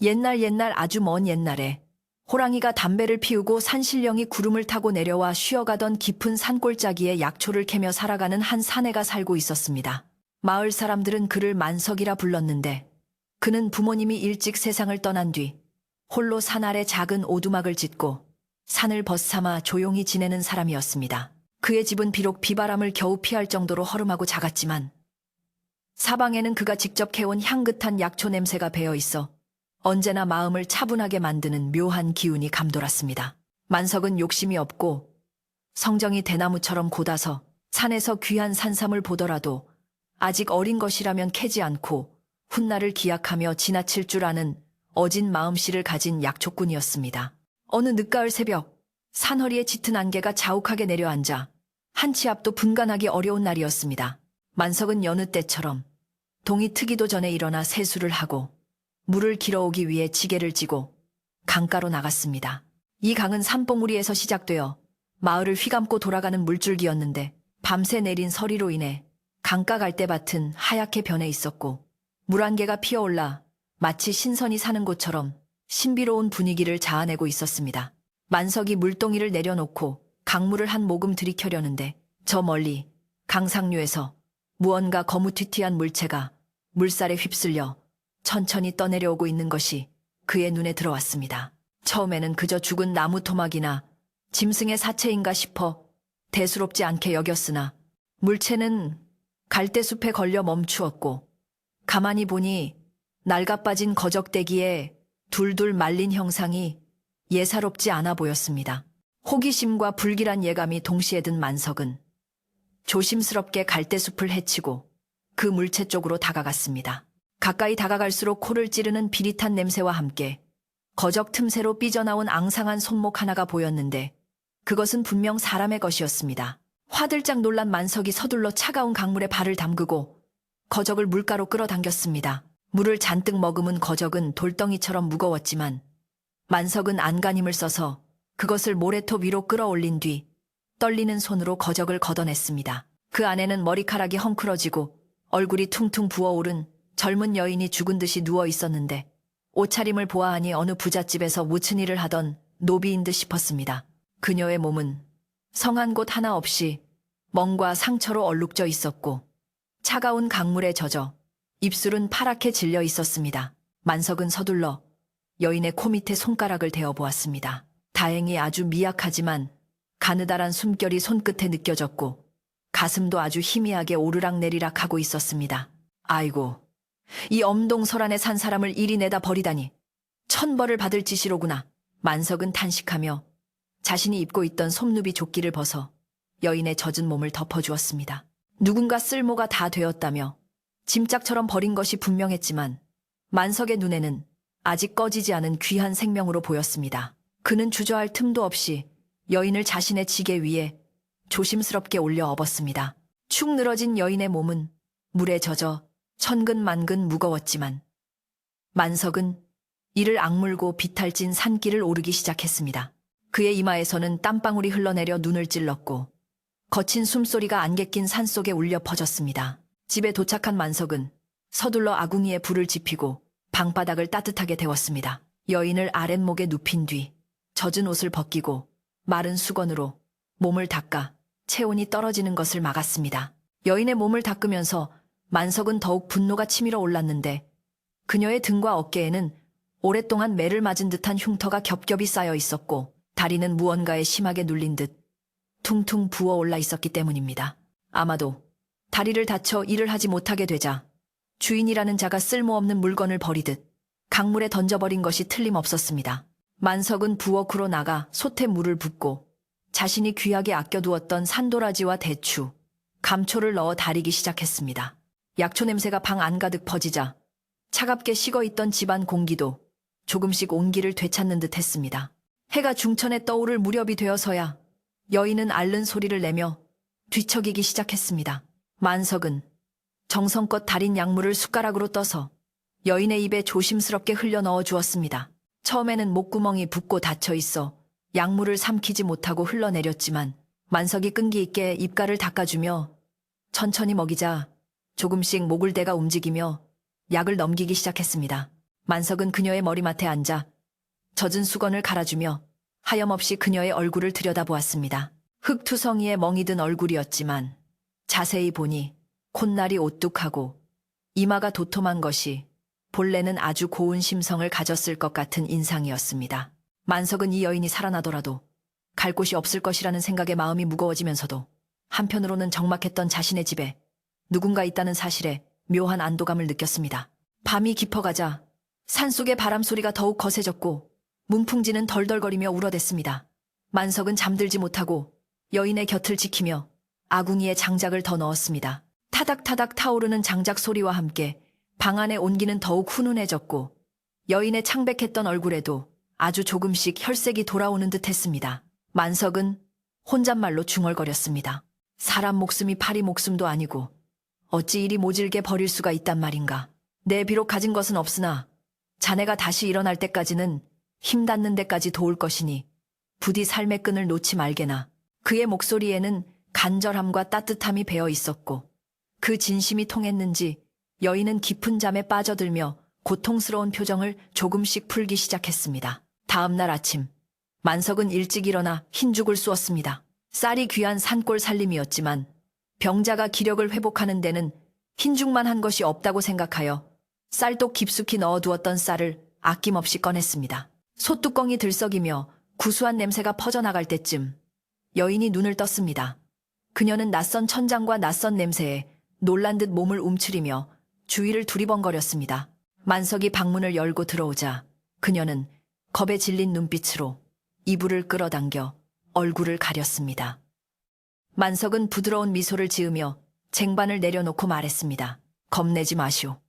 옛날 아주 먼 옛날에 호랑이가 담배를 피우고 산신령이 구름을 타고 내려와 쉬어가던 깊은 산골짜기에 약초를 캐며 살아가는 한 사내가 살고 있었습니다. 마을 사람들은 그를 만석이라 불렀는데 그는 부모님이 일찍 세상을 떠난 뒤 홀로 산 아래 작은 오두막을 짓고 산을 벗삼아 조용히 지내는 사람이었습니다. 그의 집은 비록 비바람을 겨우 피할 정도로 허름하고 작았지만 사방에는 그가 직접 캐온 향긋한 약초 냄새가 배어 있어 언제나 마음을 차분하게 만드는 묘한 기운이 감돌았습니다. 만석은 욕심이 없고 성정이 대나무처럼 곧아서 산에서 귀한 산삼을 보더라도 아직 어린 것이라면 캐지 않고 훗날을 기약하며 지나칠 줄 아는 어진 마음씨를 가진 약초꾼이었습니다. 어느 늦가을 새벽 산허리에 짙은 안개가 자욱하게 내려앉아 한치 앞도 분간하기 어려운 날이었습니다. 만석은 여느 때처럼 동이 트기도 전에 일어나 세수를 하고 물을 길어오기 위해 지게를 찌고 강가로 나갔습니다. 이 강은 산봉우리에서 시작되어 마을을 휘감고 돌아가는 물줄기였는데 밤새 내린 서리로 인해 강가 갈대밭은 하얗게 변해 있었고 물안개가 피어올라 마치 신선이 사는 곳처럼 신비로운 분위기를 자아내고 있었습니다. 만석이 물동이를 내려놓고 강물을 한 모금 들이켜려는데 저 멀리 강상류에서 무언가 거무튀튀한 물체가 물살에 휩쓸려 천천히 떠내려오고 있는 것이 그의 눈에 들어왔습니다. 처음에는 그저 죽은 나무 토막이나 짐승의 사체인가 싶어 대수롭지 않게 여겼으나 물체는 갈대숲에 걸려 멈추었고 가만히 보니 낡아빠진 거적대기에 둘둘 말린 형상이 예사롭지 않아 보였습니다. 호기심과 불길한 예감이 동시에 든 만석은 조심스럽게 갈대숲을 헤치고 그 물체 쪽으로 다가갔습니다. 가까이 다가갈수록 코를 찌르는 비릿한 냄새와 함께 거적 틈새로 삐져나온 앙상한 손목 하나가 보였는데 그것은 분명 사람의 것이었습니다. 화들짝 놀란 만석이 서둘러 차가운 강물에 발을 담그고 거적을 물가로 끌어당겼습니다. 물을 잔뜩 머금은 거적은 돌덩이처럼 무거웠지만 만석은 안간힘을 써서 그것을 모래톱 위로 끌어올린 뒤 떨리는 손으로 거적을 걷어냈습니다. 그 안에는 머리카락이 헝클어지고 얼굴이 퉁퉁 부어오른 젊은 여인이 죽은 듯이 누워 있었는데 옷차림을 보아하니 어느 부잣집에서 무슨 일을 하던 노비인 듯 싶었습니다. 그녀의 몸은 성한 곳 하나 없이 멍과 상처로 얼룩져 있었고 차가운 강물에 젖어 입술은 파랗게 질려 있었습니다. 만석은 서둘러 여인의 코 밑에 손가락을 대어 보았습니다. 다행히 아주 미약하지만 가느다란 숨결이 손끝에 느껴졌고 가슴도 아주 희미하게 오르락내리락 하고 있었습니다. 아이고, 이 엄동설안에 산 사람을 이리 내다 버리다니 천벌을 받을 짓이로구나. 만석은 탄식하며 자신이 입고 있던 솜누비 조끼를 벗어 여인의 젖은 몸을 덮어주었습니다. 누군가 쓸모가 다 되었다며 짐짝처럼 버린 것이 분명했지만 만석의 눈에는 아직 꺼지지 않은 귀한 생명으로 보였습니다. 그는 주저할 틈도 없이 여인을 자신의 지게 위에 조심스럽게 올려 업었습니다. 축 늘어진 여인의 몸은 물에 젖어 천근만근 무거웠지만 만석은 이를 악물고 비탈진 산길을 오르기 시작했습니다. 그의 이마에서는 땀방울이 흘러내려 눈을 찔렀고 거친 숨소리가 안개 낀 산속에 울려 퍼졌습니다. 집에 도착한 만석은 서둘러 아궁이에 불을 지피고 방바닥을 따뜻하게 데웠습니다. 여인을 아랫목에 눕힌 뒤 젖은 옷을 벗기고 마른 수건으로 몸을 닦아 체온이 떨어지는 것을 막았습니다. 여인의 몸을 닦으면서 만석은 더욱 분노가 치밀어 올랐는데 그녀의 등과 어깨에는 오랫동안 매를 맞은 듯한 흉터가 겹겹이 쌓여 있었고 다리는 무언가에 심하게 눌린 듯 퉁퉁 부어올라 있었기 때문입니다. 아마도 다리를 다쳐 일을 하지 못하게 되자 주인이라는 자가 쓸모없는 물건을 버리듯 강물에 던져버린 것이 틀림없었습니다. 만석은 부엌으로 나가 솥에 물을 붓고 자신이 귀하게 아껴두었던 산도라지와 대추, 감초를 넣어 다리기 시작했습니다. 약초 냄새가 방 안가득 퍼지자 차갑게 식어있던 집안 공기도 조금씩 온기를 되찾는 듯 했습니다. 해가 중천에 떠오를 무렵이 되어서야 여인은 앓는 소리를 내며 뒤척이기 시작했습니다. 만석은 정성껏 달인 약물을 숟가락으로 떠서 여인의 입에 조심스럽게 흘려 넣어 주었습니다. 처음에는 목구멍이 붓고 닫혀 있어 약물을 삼키지 못하고 흘러내렸지만 만석이 끈기 있게 입가를 닦아주며 천천히 먹이자 조금씩 목을 대가 움직이며 약을 넘기기 시작했습니다. 만석은 그녀의 머리맡에 앉아 젖은 수건을 갈아주며 하염없이 그녀의 얼굴을 들여다보았습니다. 흙투성이에 멍이 든 얼굴이었지만 자세히 보니 콧날이 오뚝하고 이마가 도톰한 것이 본래는 아주 고운 심성을 가졌을 것 같은 인상이었습니다. 만석은 이 여인이 살아나더라도 갈 곳이 없을 것이라는 생각에 마음이 무거워지면서도 한편으로는 적막했던 자신의 집에 누군가 있다는 사실에 묘한 안도감을 느꼈습니다. 밤이 깊어가자 산속의 바람소리가 더욱 거세졌고 문풍지는 덜덜거리며 울어댔습니다. 만석은 잠들지 못하고 여인의 곁을 지키며 아궁이에 장작을 더 넣었습니다. 타닥타닥 타오르는 장작 소리와 함께 방 안의 온기는 더욱 훈훈해졌고 여인의 창백했던 얼굴에도 아주 조금씩 혈색이 돌아오는 듯 했습니다. 만석은 혼잣말로 중얼거렸습니다. 사람 목숨이 파리 목숨도 아니고 어찌 이리 모질게 버릴 수가 있단 말인가. 내 비록 가진 것은 없으나 자네가 다시 일어날 때까지는 힘 닿는 데까지 도울 것이니 부디 삶의 끈을 놓지 말게나. 그의 목소리에는 간절함과 따뜻함이 배어 있었고 그 진심이 통했는지 여인은 깊은 잠에 빠져들며 고통스러운 표정을 조금씩 풀기 시작했습니다. 다음 날 아침 만석은 일찍 일어나 흰죽을 쑤었습니다. 쌀이 귀한 산골 살림이었지만 병자가 기력을 회복하는 데는 흰죽만 한 것이 없다고 생각하여 쌀독 깊숙이 넣어두었던 쌀을 아낌없이 꺼냈습니다. 솥뚜껑이 들썩이며 구수한 냄새가 퍼져나갈 때쯤 여인이 눈을 떴습니다. 그녀는 낯선 천장과 낯선 냄새에 놀란 듯 몸을 움츠리며 주위를 두리번거렸습니다. 만석이 방문을 열고 들어오자 그녀는 겁에 질린 눈빛으로 이불을 끌어당겨 얼굴을 가렸습니다. 만석은 부드러운 미소를 지으며 쟁반을 내려놓고 말했습니다. 겁내지 마시오.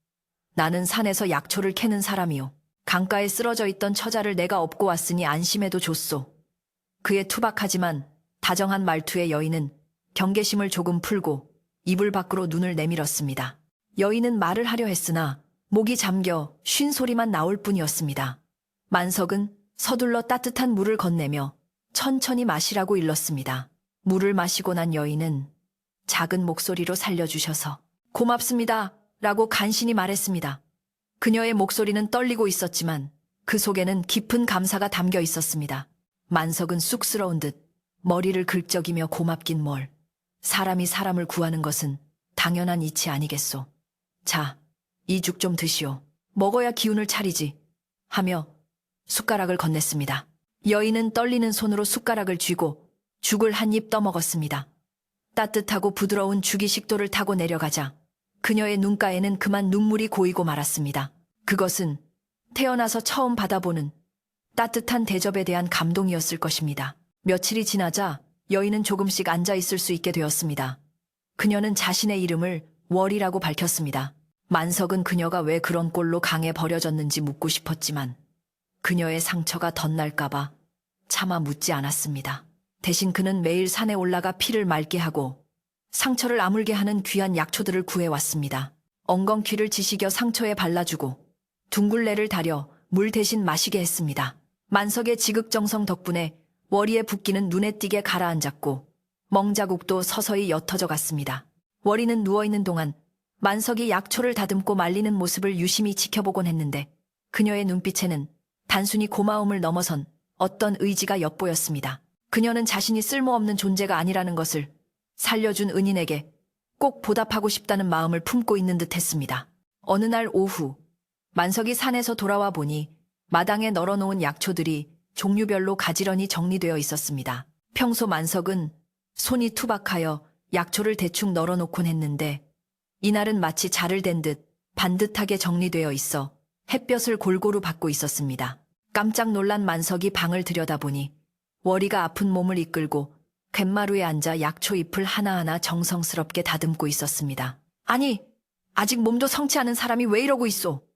나는 산에서 약초를 캐는 사람이오. 강가에 쓰러져 있던 처자를 내가 업고 왔으니 안심해도 좋소. 그의 투박하지만 다정한 말투의 여인은 경계심을 조금 풀고 이불 밖으로 눈을 내밀었습니다. 여인은 말을 하려 했으나 목이 잠겨 쉰 소리만 나올 뿐이었습니다. 만석은 서둘러 따뜻한 물을 건네며 천천히 마시라고 일렀습니다. 물을 마시고 난 여인은 작은 목소리로 살려주셔서 고맙습니다 라고 간신히 말했습니다. 그녀의 목소리는 떨리고 있었지만 그 속에는 깊은 감사가 담겨 있었습니다. 만석은 쑥스러운 듯 머리를 긁적이며 고맙긴 뭘. 사람이 사람을 구하는 것은 당연한 이치 아니겠소. 자, 이 죽 좀 드시오. 먹어야 기운을 차리지. 하며 숟가락을 건넸습니다. 여인은 떨리는 손으로 숟가락을 쥐고 죽을 한 입 떠먹었습니다. 따뜻하고 부드러운 죽이 식도를 타고 내려가자 그녀의 눈가에는 그만 눈물이 고이고 말았습니다. 그것은 태어나서 처음 받아보는 따뜻한 대접에 대한 감동이었을 것입니다. 며칠이 지나자 여인은 조금씩 앉아있을 수 있게 되었습니다. 그녀는 자신의 이름을 월이라고 밝혔습니다. 만석은 그녀가 왜 그런 꼴로 강에 버려졌는지 묻고 싶었지만 그녀의 상처가 덧날까봐 차마 묻지 않았습니다. 대신 그는 매일 산에 올라가 피를 맑게 하고 상처를 아물게 하는 귀한 약초들을 구해왔습니다. 엉겅퀴를 지시겨 상처에 발라주고 둥굴레를 다려 물 대신 마시게 했습니다. 만석의 지극정성 덕분에 월이의 붓기는 눈에 띄게 가라앉았고 멍자국도 서서히 옅어져 갔습니다. 월이는 누워있는 동안 만석이 약초를 다듬고 말리는 모습을 유심히 지켜보곤 했는데 그녀의 눈빛에는 단순히 고마움을 넘어선 어떤 의지가 엿보였습니다. 그녀는 자신이 쓸모없는 존재가 아니라는 것을 살려준 은인에게 꼭 보답하고 싶다는 마음을 품고 있는 듯 했습니다. 어느 날 오후 만석이 산에서 돌아와 보니 마당에 널어놓은 약초들이 종류별로 가지런히 정리되어 있었습니다. 평소 만석은 손이 투박하여 약초를 대충 널어놓곤 했는데 이날은 마치 자를 댄 듯 반듯하게 정리되어 있어 햇볕을 골고루 받고 있었습니다. 깜짝 놀란 만석이 방을 들여다보니 월이가 아픈 몸을 이끌고 갯마루에 앉아 약초 잎을 하나하나 정성스럽게 다듬고 있었습니다. 아니, 아직 몸도 성치 않은 사람이 왜 이러고 있소?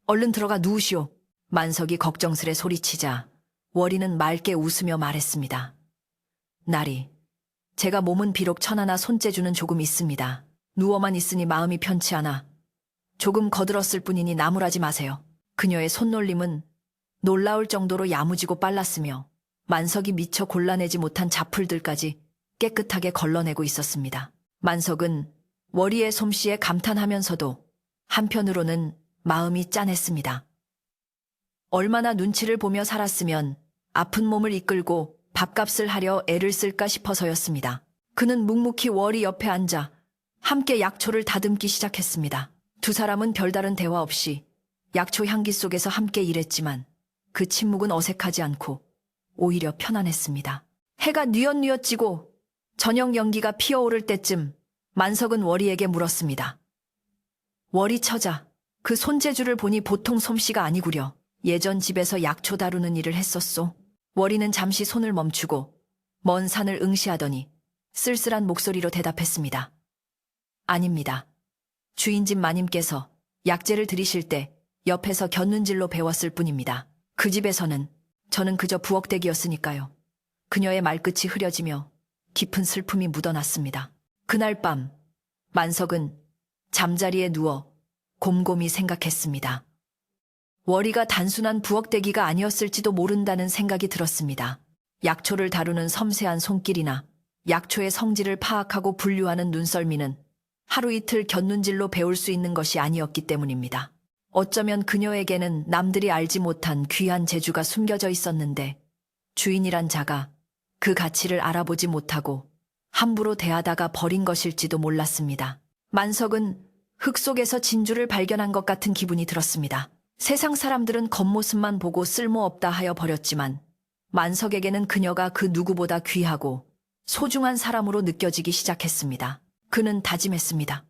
얼른 들어가 누우시오. 만석이 걱정스레 소리치자 월이는 맑게 웃으며 말했습니다. 나리, 제가 몸은 비록 천하나 손재주는 조금 있습니다. 누워만 있으니 마음이 편치 않아 조금 거들었을 뿐이니 나무라지 마세요. 그녀의 손놀림은 놀라울 정도로 야무지고 빨랐으며 만석이 미처 골라내지 못한 잡풀들까지 깨끗하게 걸러내고 있었습니다. 만석은 월이의 솜씨에 감탄하면서도 한편으로는 마음이 짠했습니다. 얼마나 눈치를 보며 살았으면 아픈 몸을 이끌고 밥값을 하려 애를 쓸까 싶어서였습니다. 그는 묵묵히 월이 옆에 앉아 함께 약초를 다듬기 시작했습니다. 두 사람은 별다른 대화 없이 약초 향기 속에서 함께 일했지만 그 침묵은 어색하지 않고 오히려 편안했습니다. 해가 뉘엿뉘엿 지고 저녁 연기가 피어오를 때쯤 만석은 월이에게 물었습니다. 월이 처자, 그 손재주를 보니 보통 솜씨가 아니구려. 예전 집에서 약초 다루는 일을 했었소. 월이는 잠시 손을 멈추고 먼 산을 응시하더니 쓸쓸한 목소리로 대답했습니다. 아닙니다. 주인집 마님께서 약재를 들이실 때 옆에서 곁눈질로 배웠을 뿐입니다. 그 집에서는 저는 그저 부엌대기였으니까요. 그녀의 말끝이 흐려지며 깊은 슬픔이 묻어났습니다. 그날 밤 만석은 잠자리에 누워 곰곰이 생각했습니다. 월이가 단순한 부엌대기가 아니었을지도 모른다는 생각이 들었습니다. 약초를 다루는 섬세한 손길이나 약초의 성질을 파악하고 분류하는 눈썰미는 하루 이틀 곁눈질로 배울 수 있는 것이 아니었기 때문입니다. 어쩌면 그녀에게는 남들이 알지 못한 귀한 재주가 숨겨져 있었는데 주인이란 자가 그 가치를 알아보지 못하고 함부로 대하다가 버린 것일지도 몰랐습니다. 만석은 흙 속에서 진주를 발견한 것 같은 기분이 들었습니다. 세상 사람들은 겉모습만 보고 쓸모없다 하여 버렸지만 만석에게는 그녀가 그 누구보다 귀하고 소중한 사람으로 느껴지기 시작했습니다. 그는 다짐했습니다.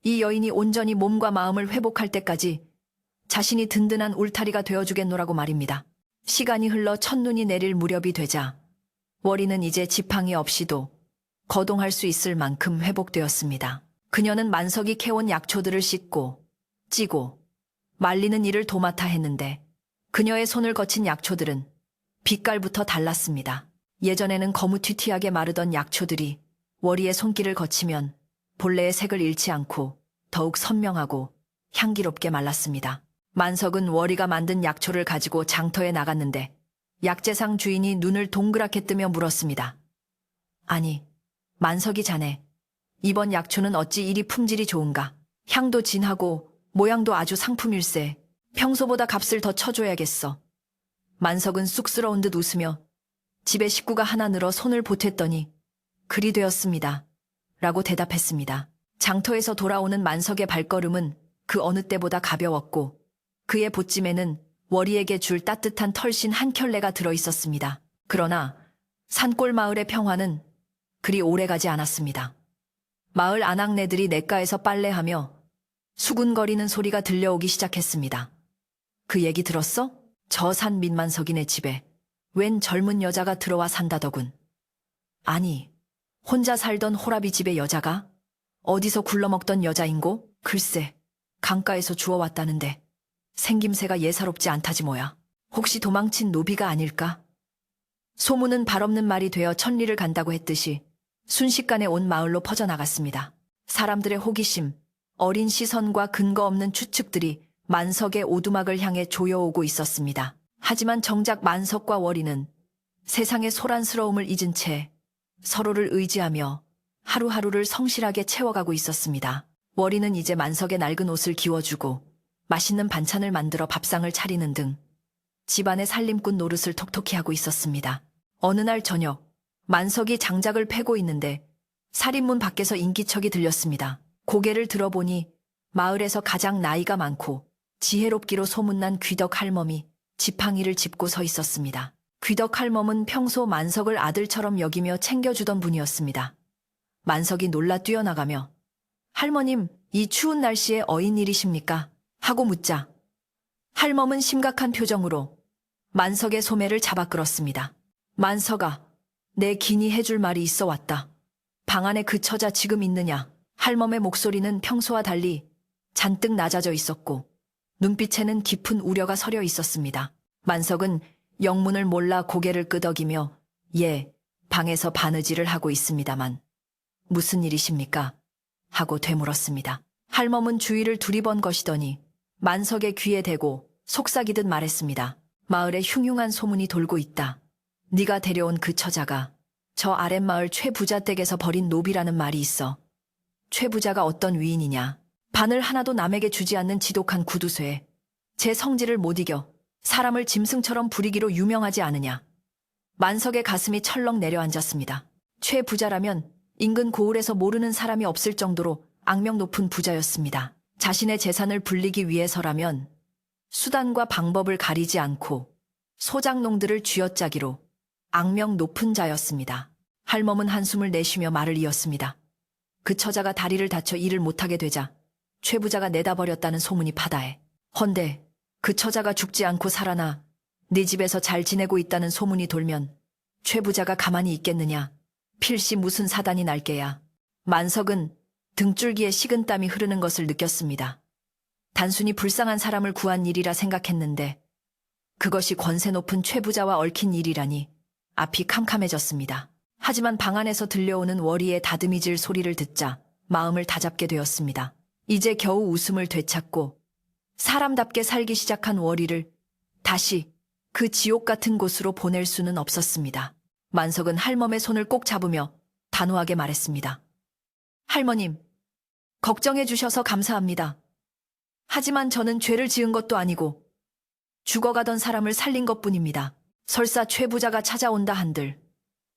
이 여인이 온전히 몸과 마음을 회복할 때까지 자신이 든든한 울타리가 되어주겠노라고 말입니다. 시간이 흘러 첫눈이 내릴 무렵이 되자 월이는 이제 지팡이 없이도 거동할 수 있을 만큼 회복되었습니다. 그녀는 만석이 캐온 약초들을 씻고 찌고 말리는 일을 도맡아 했는데 그녀의 손을 거친 약초들은 빛깔부터 달랐습니다. 예전에는 거무튀튀하게 마르던 약초들이 월이의 손길을 거치면 본래의 색을 잃지 않고 더욱 선명하고 향기롭게 말랐습니다. 만석은 월이가 만든 약초를 가지고 장터에 나갔는데 약재상 주인이 눈을 동그랗게 뜨며 물었습니다. 아니, 만석이 자네, 이번 약초는 어찌 이리 품질이 좋은가? 향도 진하고 모양도 아주 상품일세. 평소보다 값을 더 쳐줘야겠어. 만석은 쑥스러운 듯 웃으며 집에 식구가 하나 늘어 손을 보탰더니 그리 되었습니다. 라고 대답했습니다. 장터에서 돌아오는 만석의 발걸음은 그 어느 때보다 가벼웠고 그의 보찜에는 월이에게 줄 따뜻한 털신 한 켤레가 들어있었습니다. 그러나 산골 마을의 평화는 그리 오래가지 않았습니다. 마을 아낙네들이 냇가에서 빨래하며 수군거리는 소리가 들려오기 시작했습니다. 그 얘기 들었어? 저 산 민만석이네 집에 웬 젊은 여자가 들어와 산다더군. 아니, 혼자 살던 호라비 집의 여자가? 어디서 굴러먹던 여자인고? 글쎄, 강가에서 주워왔다는데 생김새가 예사롭지 않다지 뭐야. 혹시 도망친 노비가 아닐까? 소문은 발없는 말이 되어 천리를 간다고 했듯이 순식간에 온 마을로 퍼져나갔습니다. 사람들의 호기심, 어린 시선과 근거 없는 추측들이 만석의 오두막을 향해 조여오고 있었습니다. 하지만 정작 만석과 월이는 세상의 소란스러움을 잊은 채 서로를 의지하며 하루하루를 성실하게 채워가고 있었습니다. 월이는 이제 만석의 낡은 옷을 기워주고 맛있는 반찬을 만들어 밥상을 차리는 등 집안의 살림꾼 노릇을 톡톡히 하고 있었습니다. 어느 날 저녁, 만석이 장작을 패고 있는데 살인문 밖에서 인기척이 들렸습니다. 고개를 들어보니 마을에서 가장 나이가 많고 지혜롭기로 소문난 귀덕 할멈이 지팡이를 짚고 서 있었습니다. 귀덕 할멈은 평소 만석을 아들처럼 여기며 챙겨주던 분이었습니다. 만석이 놀라 뛰어나가며 할머님, 이 추운 날씨에 어인 일이십니까? 하고 묻자 할멈은 심각한 표정으로 만석의 소매를 잡아 끌었습니다. 만석아, 내 기니 해줄 말이 있어 왔다. 방 안에 그 처자 지금 있느냐? 할멈의 목소리는 평소와 달리 잔뜩 낮아져 있었고 눈빛에는 깊은 우려가 서려 있었습니다. 만석은 영문을 몰라 고개를 끄덕이며 예, 방에서 바느질을 하고 있습니다만 무슨 일이십니까? 하고 되물었습니다. 할멈은 주위를 두리번 거시더니 만석의 귀에 대고 속삭이듯 말했습니다. 마을에 흉흉한 소문이 돌고 있다. 네가 데려온 그 처자가 저 아랫마을 최부자 댁에서 버린 노비라는 말이 있어. 최부자가 어떤 위인이냐. 바늘 하나도 남에게 주지 않는 지독한 구두쇠에 제 성질을 못 이겨 사람을 짐승처럼 부리기로 유명하지 않으냐. 만석의 가슴이 철렁 내려앉았습니다. 최 부자라면 인근 고을에서 모르는 사람이 없을 정도로 악명 높은 부자였습니다. 자신의 재산을 불리기 위해서라면 수단과 방법을 가리지 않고 소작농들을 쥐어짜기로 악명 높은 자였습니다. 할멈은 한숨을 내쉬며 말을 이었습니다. 그 처자가 다리를 다쳐 일을 못하게 되자 최 부자가 내다버렸다는 소문이 파다해. 헌데 그 처자가 죽지 않고 살아나 네 집에서 잘 지내고 있다는 소문이 돌면 최 부자가 가만히 있겠느냐. 필시 무슨 사단이 날 게야. 만석은 등줄기에 식은땀이 흐르는 것을 느꼈습니다. 단순히 불쌍한 사람을 구한 일이라 생각했는데 그것이 권세 높은 최 부자와 얽힌 일이라니 앞이 캄캄해졌습니다. 하지만 방 안에서 들려오는 월이의 다듬이질 소리를 듣자 마음을 다잡게 되었습니다. 이제 겨우 웃음을 되찾고 사람답게 살기 시작한 월이를 다시 그 지옥 같은 곳으로 보낼 수는 없었습니다. 만석은 할멈의 손을 꼭 잡으며 단호하게 말했습니다. 할머님, 걱정해 주셔서 감사합니다. 하지만 저는 죄를 지은 것도 아니고 죽어가던 사람을 살린 것뿐입니다. 설사 최 부자가 찾아온다 한들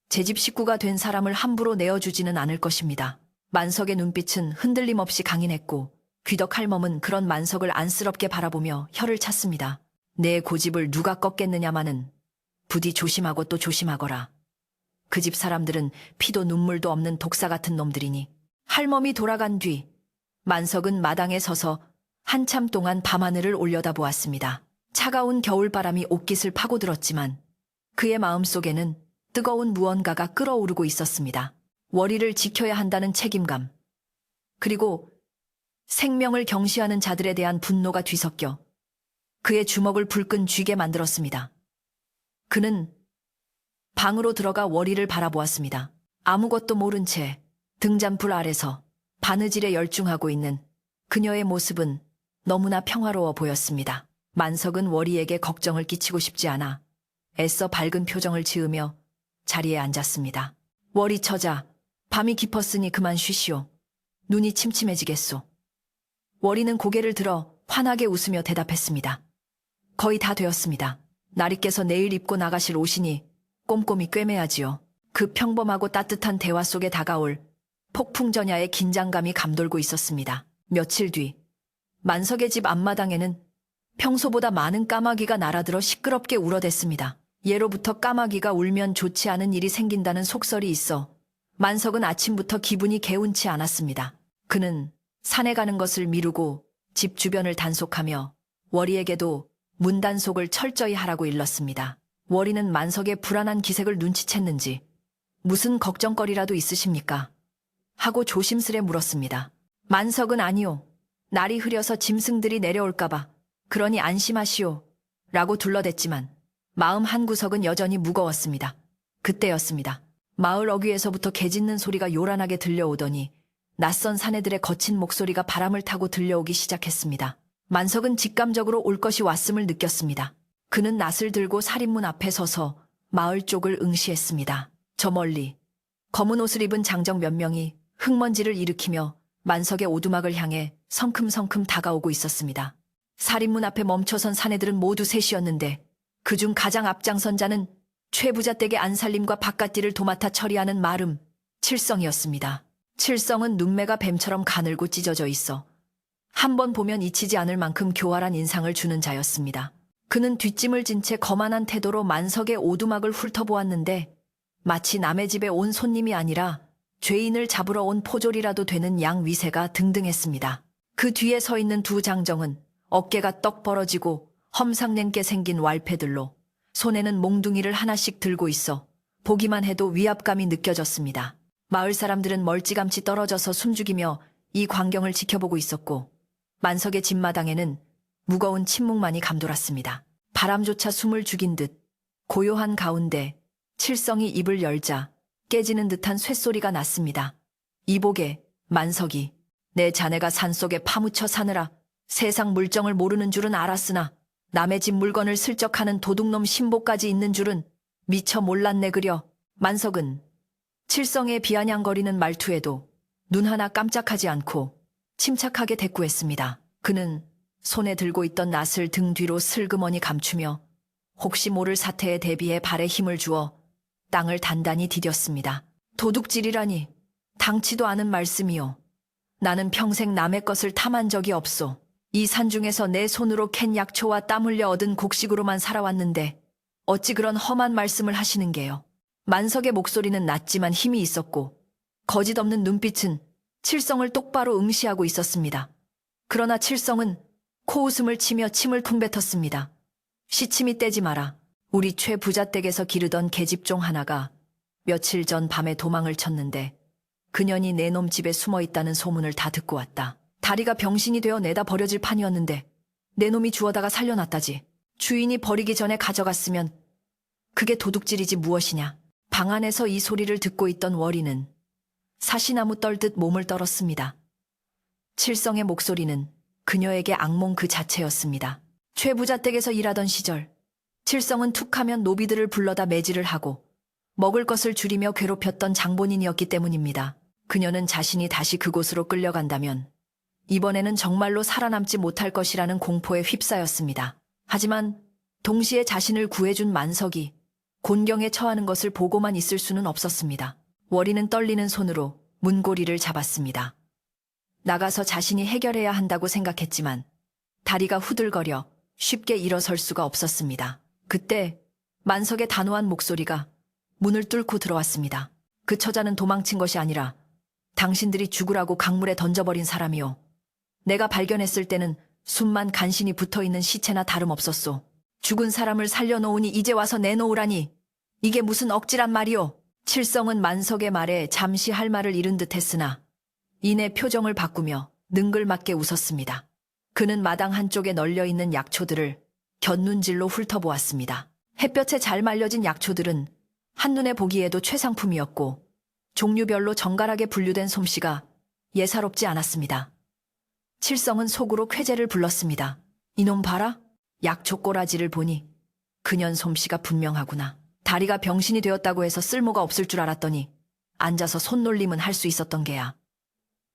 제 집 식구가 된 사람을 함부로 내어주지는 않을 것입니다. 만석의 눈빛은 흔들림 없이 강인했고 귀덕 할멈은 그런 만석을 안쓰럽게 바라보며 혀를 찼습니다. 내 고집을 누가 꺾겠느냐마는 부디 조심하고 또 조심하거라. 그 집 사람들은 피도 눈물도 없는 독사 같은 놈들이니. 할멈이 돌아간 뒤 만석은 마당에 서서 한참 동안 밤하늘을 올려다보았습니다. 차가운 겨울바람이 옷깃을 파고들었지만 그의 마음속에는 뜨거운 무언가가 끓어오르고 있었습니다. 월이를 지켜야 한다는 책임감, 그리고 생명을 경시하는 자들에 대한 분노가 뒤섞여 그의 주먹을 불끈 쥐게 만들었습니다. 그는 방으로 들어가 월이를 바라보았습니다. 아무것도 모른 채 등잔불 아래서 바느질에 열중하고 있는 그녀의 모습은 너무나 평화로워 보였습니다. 만석은 월이에게 걱정을 끼치고 싶지 않아 애써 밝은 표정을 지으며 자리에 앉았습니다. 월이 처자, 밤이 깊었으니 그만 쉬시오. 눈이 침침해지겠소. 월이는 고개를 들어 환하게 웃으며 대답했습니다. 거의 다 되었습니다. 나리께서 내일 입고 나가실 옷이니 꼼꼼히 꿰매야지요. 그 평범하고 따뜻한 대화 속에 다가올 폭풍전야의 긴장감이 감돌고 있었습니다. 며칠 뒤 만석의 집 앞마당에는 평소보다 많은 까마귀가 날아들어 시끄럽게 울어댔습니다. 예로부터 까마귀가 울면 좋지 않은 일이 생긴다는 속설이 있어 만석은 아침부터 기분이 개운치 않았습니다. 그는 산에 가는 것을 미루고 집 주변을 단속하며 월이에게도 문 단속을 철저히 하라고 일렀습니다. 월이는 만석의 불안한 기색을 눈치챘는지 무슨 걱정거리라도 있으십니까? 하고 조심스레 물었습니다. 만석은 아니요. 날이 흐려서 짐승들이 내려올까봐 그러니 안심하시오. 라고 둘러댔지만 마음 한구석은 여전히 무거웠습니다. 그때였습니다. 마을 어귀에서부터 개 짖는 소리가 요란하게 들려오더니 낯선 사내들의 거친 목소리가 바람을 타고 들려오기 시작했습니다. 만석은 직감적으로 올 것이 왔음을 느꼈습니다. 그는 낫을 들고 살인문 앞에 서서 마을 쪽을 응시했습니다. 저 멀리 검은 옷을 입은 장정 몇 명이 흙먼지를 일으키며 만석의 오두막을 향해 성큼성큼 다가오고 있었습니다. 살인문 앞에 멈춰선 사내들은 모두 셋이었는데 그중 가장 앞장선 자는 최 부자 댁의 안살림과 바깥일을 도맡아 처리하는 마름, 칠성이었습니다. 칠성은 눈매가 뱀처럼 가늘고 찢어져 있어 한 번 보면 잊히지 않을 만큼 교활한 인상을 주는 자였습니다. 그는 뒷짐을 진 채 거만한 태도로 만석의 오두막을 훑어보았는데 마치 남의 집에 온 손님이 아니라 죄인을 잡으러 온 포졸이라도 되는 양위세가 등등했습니다. 그 뒤에 서 있는 두 장정은 어깨가 떡 벌어지고 험상궂게 생긴 왈패들로 손에는 몽둥이를 하나씩 들고 있어 보기만 해도 위압감이 느껴졌습니다. 마을 사람들은 멀찌감치 떨어져서 숨죽이며 이 광경을 지켜보고 있었고 만석의 집마당에는 무거운 침묵만이 감돌았습니다. 바람조차 숨을 죽인 듯 고요한 가운데 칠성이 입을 열자 깨지는 듯한 쇳소리가 났습니다. 이보게, 만석이, 내 자네가 산속에 파묻혀 사느라 세상 물정을 모르는 줄은 알았으나 남의 집 물건을 슬쩍하는 도둑놈 신보까지 있는 줄은 미처 몰랐네 그려. 만석은 칠성의 비아냥거리는 말투에도 눈 하나 깜짝하지 않고 침착하게 대꾸했습니다. 그는 손에 들고 있던 낫을 등 뒤로 슬그머니 감추며 혹시 모를 사태에 대비해 발에 힘을 주어 땅을 단단히 디뎠습니다. 도둑질이라니 당치도 않은 말씀이요. 나는 평생 남의 것을 탐한 적이 없소. 이 산중에서 내 손으로 캔 약초와 땀 흘려 얻은 곡식으로만 살아왔는데 어찌 그런 험한 말씀을 하시는 게요. 만석의 목소리는 낮지만 힘이 있었고 거짓 없는 눈빛은 칠성을 똑바로 응시하고 있었습니다. 그러나 칠성은 코웃음을 치며 침을 퉁 뱉었습니다. 시침이 떼지 마라. 우리 최 부자댁에서 기르던 계집종 하나가 며칠 전 밤에 도망을 쳤는데 그년이 내 놈 집에 숨어 있다는 소문을 다 듣고 왔다. 다리가 병신이 되어 내다 버려질 판이었는데 내 놈이 주워다가 살려놨다지. 주인이 버리기 전에 가져갔으면 그게 도둑질이지 무엇이냐. 방 안에서 이 소리를 듣고 있던 월이는 사시나무 떨듯 몸을 떨었습니다. 칠성의 목소리는 그녀에게 악몽 그 자체였습니다. 최 부자댁에서 일하던 시절 칠성은 툭하면 노비들을 불러다 매질을 하고 먹을 것을 줄이며 괴롭혔던 장본인이었기 때문입니다. 그녀는 자신이 다시 그곳으로 끌려간다면 이번에는 정말로 살아남지 못할 것이라는 공포에 휩싸였습니다. 하지만 동시에 자신을 구해준 만석이 곤경에 처하는 것을 보고만 있을 수는 없었습니다. 월이는 떨리는 손으로 문고리를 잡았습니다. 나가서 자신이 해결해야 한다고 생각했지만 다리가 후들거려 쉽게 일어설 수가 없었습니다. 그때 만석의 단호한 목소리가 문을 뚫고 들어왔습니다. 그 처자는 도망친 것이 아니라 당신들이 죽으라고 강물에 던져버린 사람이요. 내가 발견했을 때는 숨만 간신히 붙어있는 시체나 다름없었소. 죽은 사람을 살려놓으니 이제 와서 내놓으라니 이게 무슨 억지란 말이오. 칠성은 만석의 말에 잠시 할 말을 잃은 듯 했으나 이내 표정을 바꾸며 능글맞게 웃었습니다. 그는 마당 한쪽에 널려있는 약초들을 곁눈질로 훑어보았습니다. 햇볕에 잘 말려진 약초들은 한눈에 보기에도 최상품이었고 종류별로 정갈하게 분류된 솜씨가 예사롭지 않았습니다. 칠성은 속으로 쾌재를 불렀습니다. 이놈 봐라. 약초 꼬라지를 보니 그년 솜씨가 분명하구나. 다리가 병신이 되었다고 해서 쓸모가 없을 줄 알았더니 앉아서 손놀림은 할 수 있었던 게야.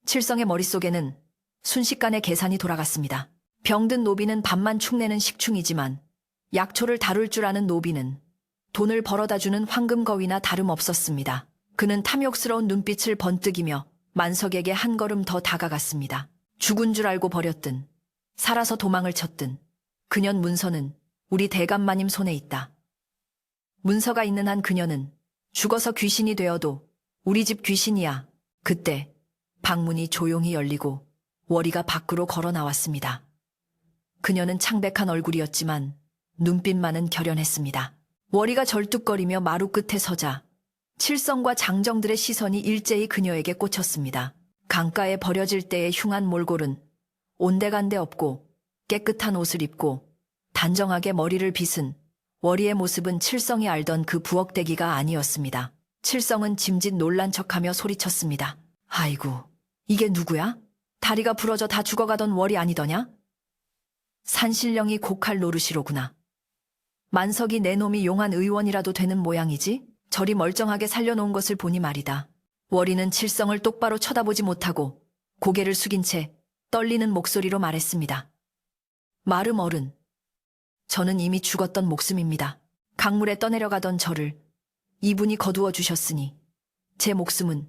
칠성의 머릿속에는 순식간에 계산이 돌아갔습니다. 병든 노비는 밥만 축내는 식충이지만 약초를 다룰 줄 아는 노비는 돈을 벌어다주는 황금거위나 다름없었습니다. 그는 탐욕스러운 눈빛을 번뜩이며 만석에게 한 걸음 더 다가갔습니다. 죽은 줄 알고 버렸든 살아서 도망을 쳤든 그년 문서는 우리 대감마님 손에 있다. 문서가 있는 한 그녀는 죽어서 귀신이 되어도 우리 집 귀신이야. 그때 방문이 조용히 열리고 월이가 밖으로 걸어 나왔습니다. 그녀는 창백한 얼굴이었지만 눈빛만은 결연했습니다. 월이가 절뚝거리며 마루 끝에 서자 칠성과 장정들의 시선이 일제히 그녀에게 꽂혔습니다. 강가에 버려질 때의 흉한 몰골은 온데간데 없고 깨끗한 옷을 입고 단정하게 머리를 빗은 월이의 모습은 칠성이 알던 그 부엌대기가 아니었습니다. 칠성은 짐짓 놀란 척하며 소리쳤습니다. 아이고, 이게 누구야? 다리가 부러져 다 죽어가던 월이 아니더냐? 산신령이 고칼 노릇이로구나. 만석이 내 놈이 용한 의원이라도 되는 모양이지? 저리 멀쩡하게 살려놓은 것을 보니 말이다. 월이는 칠성을 똑바로 쳐다보지 못하고 고개를 숙인 채 떨리는 목소리로 말했습니다. 마름 어른, 저는 이미 죽었던 목숨입니다. 강물에 떠내려가던 저를 이분이 거두어 주셨으니 제 목숨은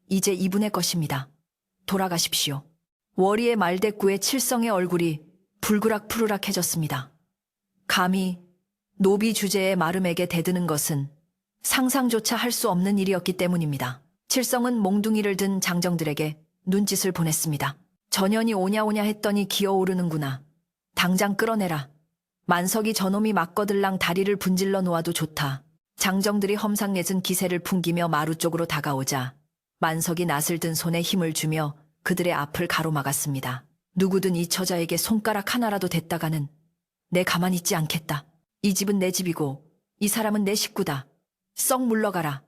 이제 이분의 것입니다. 돌아가십시오. 월이의 말대꾸에 칠성의 얼굴이 불그락푸르락해졌습니다. 감히 노비 주제의 마름에게 대드는 것은 상상조차 할 수 없는 일이었기 때문입니다. 칠성은 몽둥이를 든 장정들에게 눈짓을 보냈습니다. 전현이 오냐오냐 했더니 기어오르는구나. 당장 끌어내라. 만석이 저놈이 맞거들랑 다리를 분질러 놓아도 좋다. 장정들이 험상궂은 기세를 풍기며 마루 쪽으로 다가오자 만석이 낫을 든 손에 힘을 주며 그들의 앞을 가로막았습니다. 누구든 이 처자에게 손가락 하나라도 댔다가는 내 가만히 있지 않겠다. 이 집은 내 집이고 이 사람은 내 식구다. 썩 물러가라.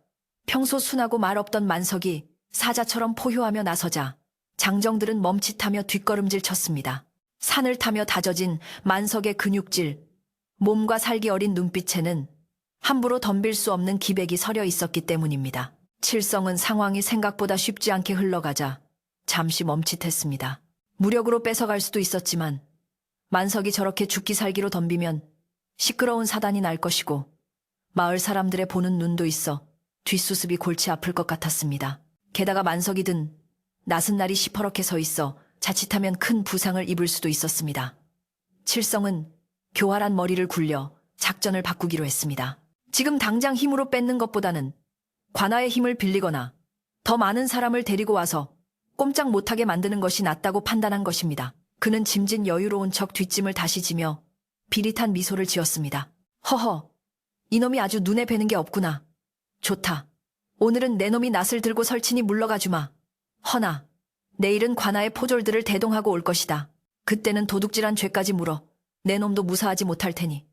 평소 순하고 말 없던 만석이 사자처럼 포효하며 나서자 장정들은 멈칫하며 뒷걸음질 쳤습니다. 산을 타며 다져진 만석의 근육질, 몸과 살기 어린 눈빛에는 함부로 덤빌 수 없는 기백이 서려 있었기 때문입니다. 칠성은 상황이 생각보다 쉽지 않게 흘러가자 잠시 멈칫했습니다. 무력으로 뺏어갈 수도 있었지만 만석이 저렇게 죽기 살기로 덤비면 시끄러운 사단이 날 것이고 마을 사람들의 보는 눈도 있어 뒷수습이 골치 아플 것 같았습니다. 게다가 만석이 든 낮은 날이 시퍼렇게 서 있어 자칫하면 큰 부상을 입을 수도 있었습니다. 칠성은 교활한 머리를 굴려 작전을 바꾸기로 했습니다. 지금 당장 힘으로 뺏는 것보다는 관아의 힘을 빌리거나 더 많은 사람을 데리고 와서 꼼짝 못하게 만드는 것이 낫다고 판단한 것입니다. 그는 짐진 여유로운 척 뒷짐을 다시 지며 비릿한 미소를 지었습니다. 허허, 이놈이 아주 눈에 뵈는 게 없구나. 좋다. 오늘은 내 놈이 낫을 들고 설치니 물러가 주마. 허나 내일은 관아의 포졸들을 대동하고 올 것이다. 그때는 도둑질한 죄까지 물어 내 놈도 무사하지 못할 테니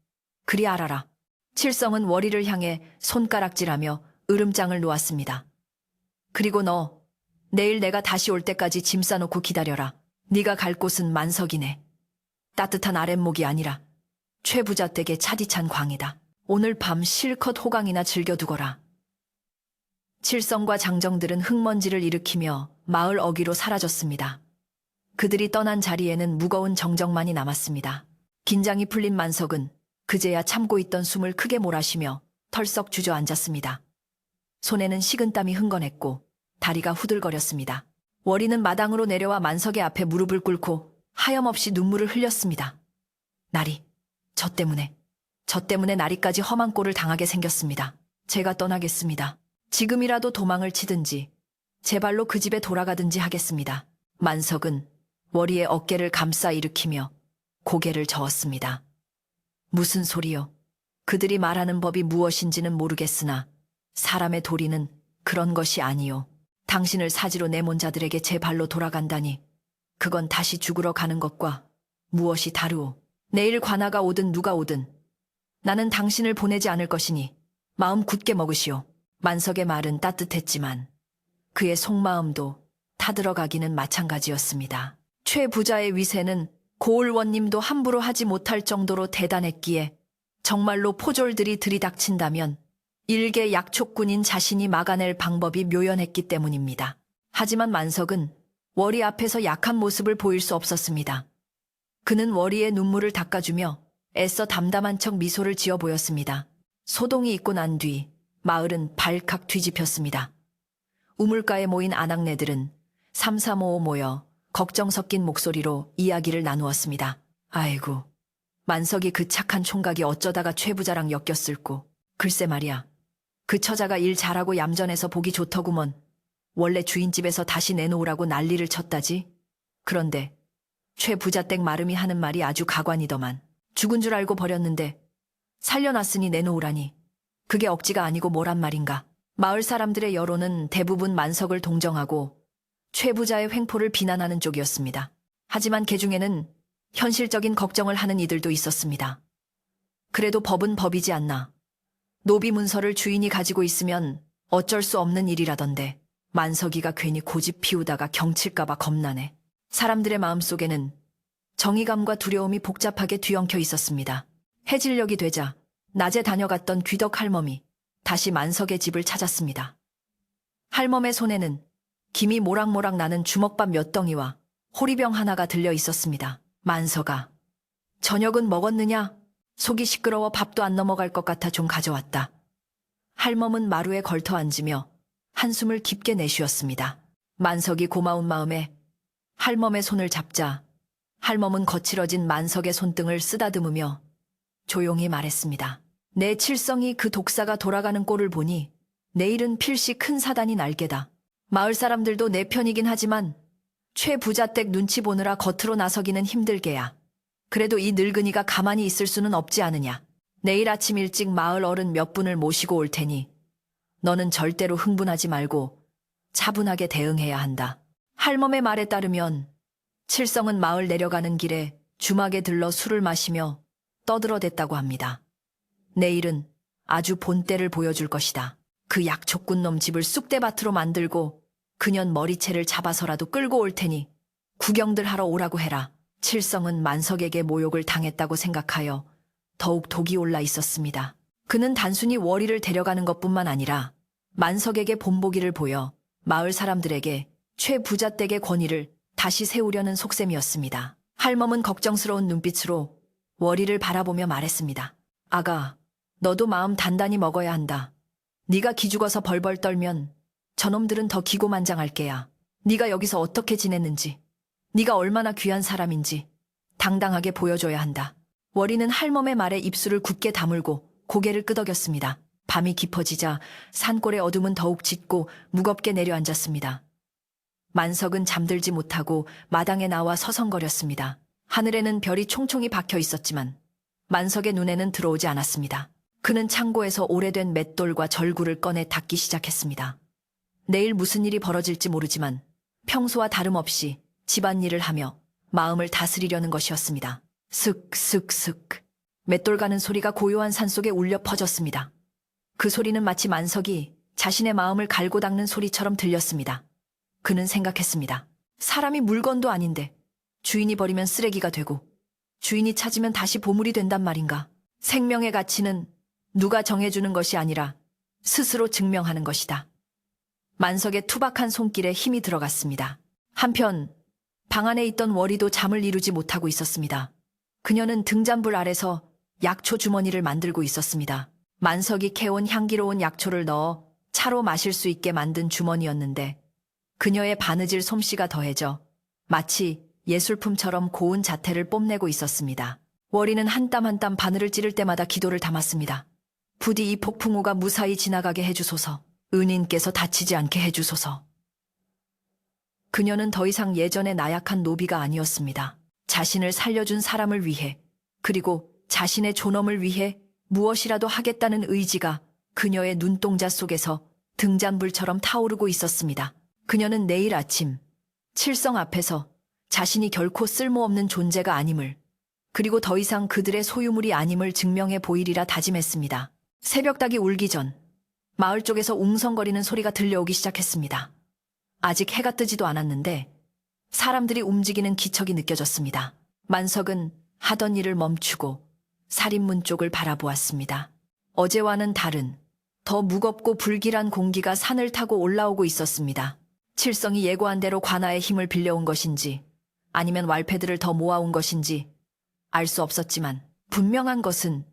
그리 알아라. 칠성은 월이를 향해 손가락질하며 으름장을 놓았습니다. 그리고 너 내일 내가 다시 올 때까지 짐 싸놓고 기다려라. 네가 갈 곳은 만석이네. 따뜻한 아랫목이 아니라 최부자 댁의 차디찬 광이다. 오늘 밤 실컷 호강이나 즐겨두거라. 칠성과 장정들은 흙먼지를 일으키며 마을 어귀로 사라졌습니다. 그들이 떠난 자리에는 무거운 정적만이 남았습니다. 긴장이 풀린 만석은 그제야 참고 있던 숨을 크게 몰아쉬며 털썩 주저앉았습니다. 손에는 식은땀이 흥건했고 다리가 후들거렸습니다. 월이는 마당으로 내려와 만석의 앞에 무릎을 꿇고 하염없이 눈물을 흘렸습니다. 나리, 저 때문에 나리까지 험한 꼴을 당하게 생겼습니다. 제가 떠나겠습니다. 지금이라도 도망을 치든지 제 발로 그 집에 돌아가든지 하겠습니다. 만석은 월이의 어깨를 감싸 일으키며 고개를 저었습니다. 무슨 소리요? 그들이 말하는 법이 무엇인지는 모르겠으나 사람의 도리는 그런 것이 아니요. 당신을 사지로 내몬 자들에게 제 발로 돌아간다니 그건 다시 죽으러 가는 것과 무엇이 다르오. 내일 관아가 오든 누가 오든 나는 당신을 보내지 않을 것이니 마음 굳게 먹으시오. 만석의 말은 따뜻했지만 그의 속마음도 타들어가기는 마찬가지였습니다. 최 부자의 위세는 고을원님도 함부로 하지 못할 정도로 대단했기에 정말로 포졸들이 들이닥친다면 일개 약촉군인 자신이 막아낼 방법이 묘연했기 때문입니다. 하지만 만석은 월이 앞에서 약한 모습을 보일 수 없었습니다. 그는 월이의 눈물을 닦아주며 애써 담담한 척 미소를 지어 보였습니다. 소동이 있고 난 뒤 마을은 발칵 뒤집혔습니다. 우물가에 모인 아낙네들은 삼삼오오 모여 걱정 섞인 목소리로 이야기를 나누었습니다. 아이고, 만석이 그 착한 총각이 어쩌다가 최 부자랑 엮였을꼬. 글쎄 말이야. 그 처자가 일 잘하고 얌전해서 보기 좋더구먼. 원래 주인집에서 다시 내놓으라고 난리를 쳤다지. 그런데 최 부자 댁 마름이 하는 말이 아주 가관이더만. 죽은 줄 알고 버렸는데 살려놨으니 내놓으라니. 그게 억지가 아니고 뭐란 말인가. 마을 사람들의 여론은 대부분 만석을 동정하고 최 부자의 횡포를 비난하는 쪽이었습니다. 하지만 그 중에는 현실적인 걱정을 하는 이들도 있었습니다. 그래도 법은 법이지 않나. 노비 문서를 주인이 가지고 있으면 어쩔 수 없는 일이라던데 만석이가 괜히 고집 피우다가 경칠까봐 겁나네. 사람들의 마음속에는 정의감과 두려움이 복잡하게 뒤엉켜 있었습니다. 해질녘이 되자 낮에 다녀갔던 귀덕 할멈이 다시 만석의 집을 찾았습니다. 할멈의 손에는 김이 모락모락 나는 주먹밥 몇 덩이와 호리병 하나가 들려 있었습니다. 만석아, 저녁은 먹었느냐? 속이 시끄러워 밥도 안 넘어갈 것 같아 좀 가져왔다. 할멈은 마루에 걸터 앉으며 한숨을 깊게 내쉬었습니다. 만석이 고마운 마음에 할멈의 손을 잡자 할멈은 거칠어진 만석의 손등을 쓰다듬으며 조용히 말했습니다. 내 칠성이 그 독사가 돌아가는 꼴을 보니 내일은 필시 큰 사단이 날 게다. 마을 사람들도 내 편이긴 하지만 최 부자댁 눈치 보느라 겉으로 나서기는 힘들게야. 그래도 이 늙은이가 가만히 있을 수는 없지 않으냐. 내일 아침 일찍 마을 어른 몇 분을 모시고 올 테니 너는 절대로 흥분하지 말고 차분하게 대응해야 한다. 할멈의 말에 따르면 칠성은 마을 내려가는 길에 주막에 들러 술을 마시며 떠들어댔다고 합니다. 내일은 아주 본때를 보여줄 것이다. 그 약촉군 놈 집을 쑥대밭으로 만들고 그년 머리채를 잡아서라도 끌고 올 테니 구경들 하러 오라고 해라. 칠성은 만석에게 모욕을 당했다고 생각하여 더욱 독이 올라 있었습니다. 그는 단순히 월이를 데려가는 것뿐만 아니라 만석에게 본보기를 보여 마을 사람들에게 최 부자댁의 권위를 다시 세우려는 속셈이었습니다. 할멈은 걱정스러운 눈빛으로 월이를 바라보며 말했습니다. 아가, 너도 마음 단단히 먹어야 한다. 네가 기죽어서 벌벌 떨면 저놈들은 더 기고만장할 게야. 네가 여기서 어떻게 지냈는지, 네가 얼마나 귀한 사람인지 당당하게 보여줘야 한다. 월이는 할멈의 말에 입술을 굳게 다물고 고개를 끄덕였습니다. 밤이 깊어지자 산골의 어둠은 더욱 짙고 무겁게 내려앉았습니다. 만석은 잠들지 못하고 마당에 나와 서성거렸습니다. 하늘에는 별이 총총히 박혀 있었지만 만석의 눈에는 들어오지 않았습니다. 그는 창고에서 오래된 맷돌과 절구를 꺼내 닦기 시작했습니다. 내일 무슨 일이 벌어질지 모르지만 평소와 다름없이 집안일을 하며 마음을 다스리려는 것이었습니다. 슥슥슥. 맷돌 가는 소리가 고요한 산속에 울려 퍼졌습니다. 그 소리는 마치 만석이 자신의 마음을 갈고 닦는 소리처럼 들렸습니다. 그는 생각했습니다. 사람이 물건도 아닌데 주인이 버리면 쓰레기가 되고 주인이 찾으면 다시 보물이 된단 말인가. 생명의 가치는 누가 정해주는 것이 아니라 스스로 증명하는 것이다. 만석의 투박한 손길에 힘이 들어갔습니다. 한편 방 안에 있던 월이도 잠을 이루지 못하고 있었습니다. 그녀는 등잔불 아래서 약초 주머니를 만들고 있었습니다. 만석이 캐온 향기로운 약초를 넣어 차로 마실 수 있게 만든 주머니였는데 그녀의 바느질 솜씨가 더해져 마치 예술품처럼 고운 자태를 뽐내고 있었습니다. 월이는 한 땀 한 땀 바늘을 찌를 때마다 기도를 담았습니다. 부디 이 폭풍우가 무사히 지나가게 해주소서. 은인께서 다치지 않게 해주소서. 그녀는 더 이상 예전의 나약한 노비가 아니었습니다. 자신을 살려준 사람을 위해, 그리고 자신의 존엄을 위해 무엇이라도 하겠다는 의지가 그녀의 눈동자 속에서 등잔불처럼 타오르고 있었습니다. 그녀는 내일 아침 칠성 앞에서 자신이 결코 쓸모없는 존재가 아님을, 그리고 더 이상 그들의 소유물이 아님을 증명해 보이리라 다짐했습니다. 새벽닭이 울기 전 마을 쪽에서 웅성거리는 소리가 들려오기 시작했습니다. 아직 해가 뜨지도 않았는데 사람들이 움직이는 기척이 느껴졌습니다. 만석은 하던 일을 멈추고 살인문 쪽을 바라보았습니다. 어제와는 다른 더 무겁고 불길한 공기가 산을 타고 올라오고 있었습니다. 칠성이 예고한 대로 관아의 힘을 빌려온 것인지 아니면 왈패들을 더 모아온 것인지 알 수 없었지만 분명한 것은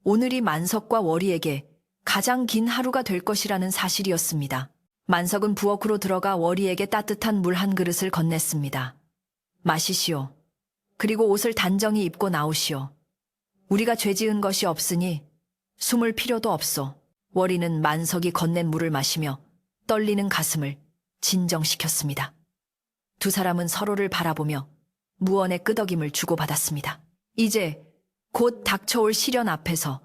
오늘이 만석과 월이에게 가장 긴 하루가 될 것이라는 사실이었습니다. 만석은 부엌으로 들어가 월이에게 따뜻한 물 한 그릇을 건넸습니다. 마시시오. 그리고 옷을 단정히 입고 나오시오. 우리가 죄 지은 것이 없으니 숨을 필요도 없소. 월이는 만석이 건넨 물을 마시며 떨리는 가슴을 진정시켰습니다. 두 사람은 서로를 바라보며 무언의 끄덕임을 주고받았습니다. 이제 곧 닥쳐올 시련 앞에서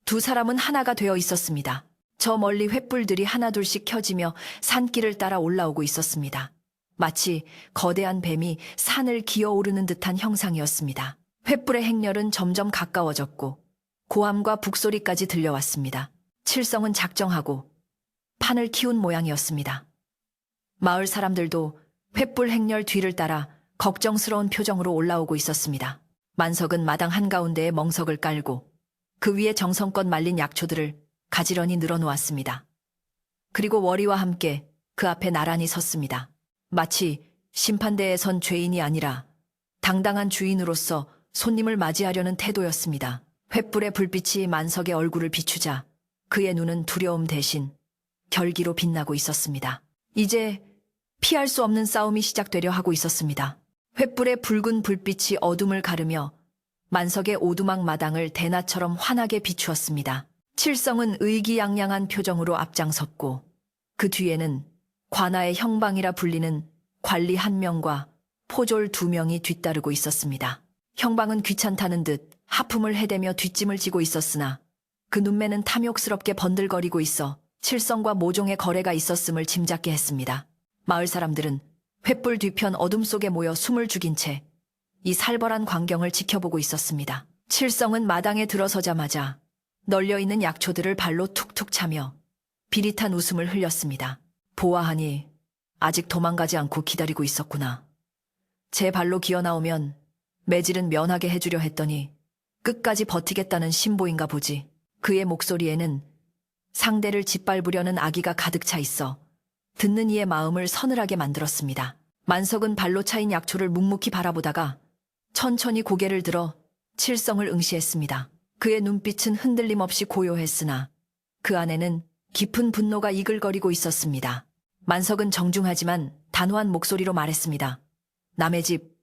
두 사람은 하나가 되어 있었습니다. 저 멀리 횃불들이 하나둘씩 켜지며 산길을 따라 올라오고 있었습니다. 마치 거대한 뱀이 산을 기어오르는 듯한 형상이었습니다. 횃불의 행렬은 점점 가까워졌고 고함과 북소리까지 들려왔습니다. 칠성은 작정하고 판을 키운 모양이었습니다. 마을 사람들도 횃불 행렬 뒤를 따라 걱정스러운 표정으로 올라오고 있었습니다. 만석은 마당 한가운데에 멍석을 깔고 그 위에 정성껏 말린 약초들을 가지런히 늘어놓았습니다. 그리고 월이와 함께 그 앞에 나란히 섰습니다. 마치 심판대에 선 죄인이 아니라 당당한 주인으로서 손님을 맞이하려는 태도였습니다. 횃불의 불빛이 만석의 얼굴을 비추자 그의 눈은 두려움 대신 결기로 빛나고 있었습니다. 이제 피할 수 없는 싸움이 시작되려 하고 있었습니다. 횃불의 붉은 불빛이 어둠을 가르며 만석의 오두막 마당을 대낮처럼 환하게 비추었습니다. 칠성은 의기양양한 표정으로 앞장섰고 그 뒤에는 관아의 형방이라 불리는 관리 1명과 포졸 2명이 뒤따르고 있었습니다. 형방은 귀찮다는 듯 하품을 해대며 뒷짐을 지고 있었으나 그 눈매는 탐욕스럽게 번들거리고 있어 칠성과 모종의 거래가 있었음을 짐작게 했습니다. 마을 사람들은 횃불 뒤편 어둠 속에 모여 숨을 죽인 채 이 살벌한 광경을 지켜보고 있었습니다. 칠성은 마당에 들어서자마자 널려있는 약초들을 발로 툭툭 차며 비릿한 웃음을 흘렸습니다. 보아하니 아직 도망가지 않고 기다리고 있었구나. 제 발로 기어나오면 매질은 면하게 해주려 했더니 끝까지 버티겠다는 신보인가 보지. 그의 목소리에는 상대를 짓밟으려는 악의가 가득 차 있어 듣는 이의 마음을 서늘하게 만들었습니다. 만석은 발로 차인 약초를 묵묵히 바라보다가 천천히 고개를 들어 칠성을 응시했습니다. 그의 눈빛은 흔들림 없이 고요했으나 그 안에는 깊은 분노가 이글거리고 있었습니다. 만석은 정중하지만 단호한 목소리로 말했습니다. 남의 집,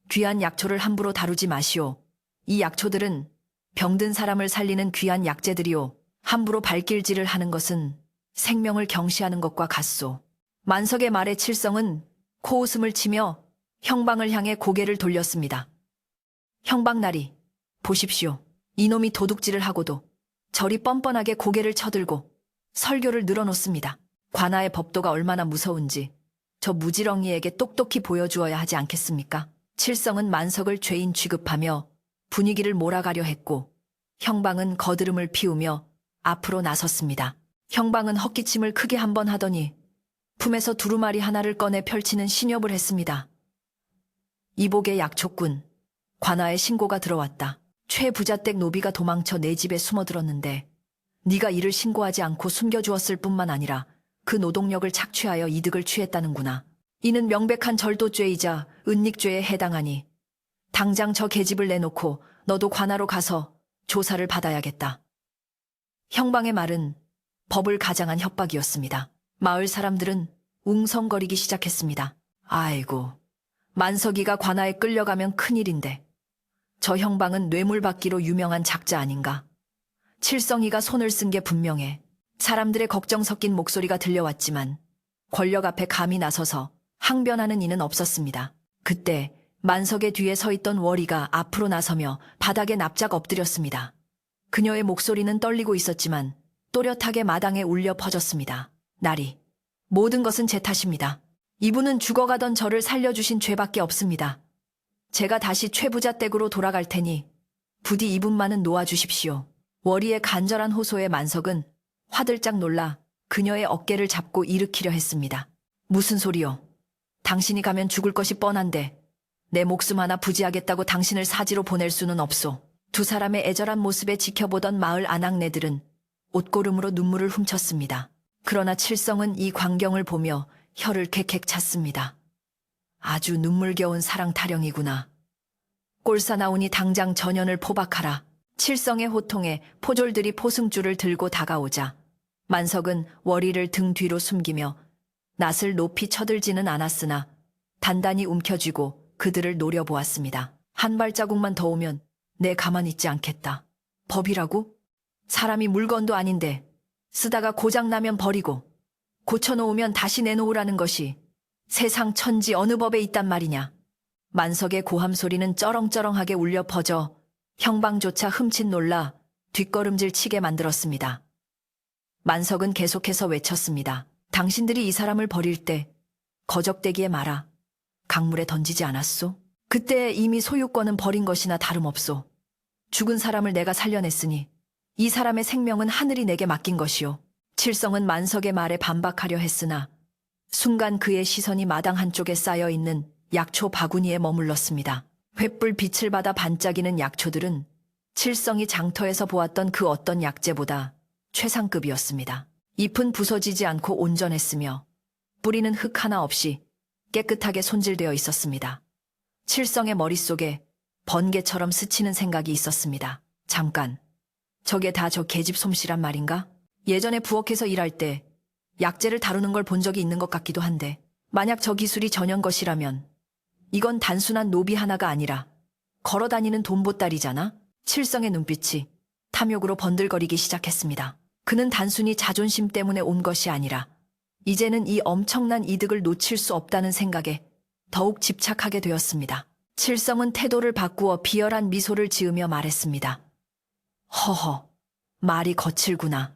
귀한 약초를 함부로 다루지 마시오. 이 약초들은 병든 사람을 살리는 귀한 약재들이오. 함부로 발길질을 하는 것은 생명을 경시하는 것과 같소. 만석의 말에 칠성은 코웃음을 치며 형방을 향해 고개를 돌렸습니다. 형방나리, 보십시오. 이놈이 도둑질을 하고도 저리 뻔뻔하게 고개를 쳐들고 설교를 늘어놓습니다. 관아의 법도가 얼마나 무서운지 저 무지렁이에게 똑똑히 보여주어야 하지 않겠습니까? 칠성은 만석을 죄인 취급하며 분위기를 몰아가려 했고 형방은 거드름을 피우며 앞으로 나섰습니다. 형방은 헛기침을 크게 한 번 하더니 품에서 두루마리 하나를 꺼내 펼치는 신협을 했습니다. 이복의 약초꾼, 관아에 신고가 들어왔다. 최 부자댁 노비가 도망쳐 내 집에 숨어들었는데 네가 이를 신고하지 않고 숨겨주었을 뿐만 아니라 그 노동력을 착취하여 이득을 취했다는구나. 이는 명백한 절도죄이자 은닉죄에 해당하니 당장 저 계집을 내놓고 너도 관아로 가서 조사를 받아야겠다. 형방의 말은 법을 가장한 협박이었습니다. 마을 사람들은 웅성거리기 시작했습니다. 아이고, 만석이가 관아에 끌려가면 큰일인데 저 형방은 뇌물받기로 유명한 작자 아닌가. 칠성이가 손을 쓴 게 분명해. 사람들의 걱정 섞인 목소리가 들려왔지만 권력 앞에 감히 나서서 항변하는 이는 없었습니다. 그때 만석의 뒤에 서 있던 월이가 앞으로 나서며 바닥에 납작 엎드렸습니다. 그녀의 목소리는 떨리고 있었지만 또렷하게 마당에 울려 퍼졌습니다. 나리, 모든 것은 제 탓입니다. 이분은 죽어가던 저를 살려주신 죄밖에 없습니다. 제가 다시 최부자 댁으로 돌아갈 테니 부디 이분만은 놓아주십시오. 월이의 간절한 호소에 만석은 화들짝 놀라 그녀의 어깨를 잡고 일으키려 했습니다. 무슨 소리요? 당신이 가면 죽을 것이 뻔한데 내 목숨 하나 부지하겠다고 당신을 사지로 보낼 수는 없소. 두 사람의 애절한 모습에 지켜보던 마을 아낙네들은 옷고름으로 눈물을 훔쳤습니다. 그러나 칠성은 이 광경을 보며 혀를 객객 찼습니다. 아주 눈물겨운 사랑 타령이구나. 꼴사나오니 당장 전연을 포박하라. 칠성의 호통에 포졸들이 포승줄을 들고 다가오자 만석은 월이를 등 뒤로 숨기며 낯을 높이 쳐들지는 않았으나 단단히 움켜쥐고 그들을 노려보았습니다. 한 발자국만 더 오면 내 가만히 있지 않겠다. 법이라고? 사람이 물건도 아닌데 쓰다가 고장나면 버리고 고쳐놓으면 다시 내놓으라는 것이 세상 천지 어느 법에 있단 말이냐. 만석의 고함 소리는 쩌렁쩌렁하게 울려 퍼져 형방조차 흠칫 놀라 뒷걸음질 치게 만들었습니다. 만석은 계속해서 외쳤습니다. 당신들이 이 사람을 버릴 때 거적대기에 말아 강물에 던지지 않았소? 그때 이미 소유권은 버린 것이나 다름없소. 죽은 사람을 내가 살려냈으니 이 사람의 생명은 하늘이 내게 맡긴 것이오. 칠성은 만석의 말에 반박하려 했으나 순간 그의 시선이 마당 한쪽에 쌓여있는 약초 바구니에 머물렀습니다. 횃불 빛을 받아 반짝이는 약초들은 칠성이 장터에서 보았던 그 어떤 약재보다 최상급이었습니다. 잎은 부서지지 않고 온전했으며 뿌리는 흙 하나 없이 깨끗하게 손질되어 있었습니다. 칠성의 머릿속에 번개처럼 스치는 생각이 있었습니다. 잠깐, 저게 다 저 계집 솜씨란 말인가? 예전에 부엌에서 일할 때 약재를 다루는 걸 본 적이 있는 것 같기도 한데 만약 저 기술이 전현 것이라면 이건 단순한 노비 하나가 아니라 걸어다니는 돈보따리잖아? 칠성의 눈빛이 탐욕으로 번들거리기 시작했습니다. 그는 단순히 자존심 때문에 온 것이 아니라 이제는 이 엄청난 이득을 놓칠 수 없다는 생각에 더욱 집착하게 되었습니다. 칠성은 태도를 바꾸어 비열한 미소를 지으며 말했습니다. 허허, 말이 거칠구나.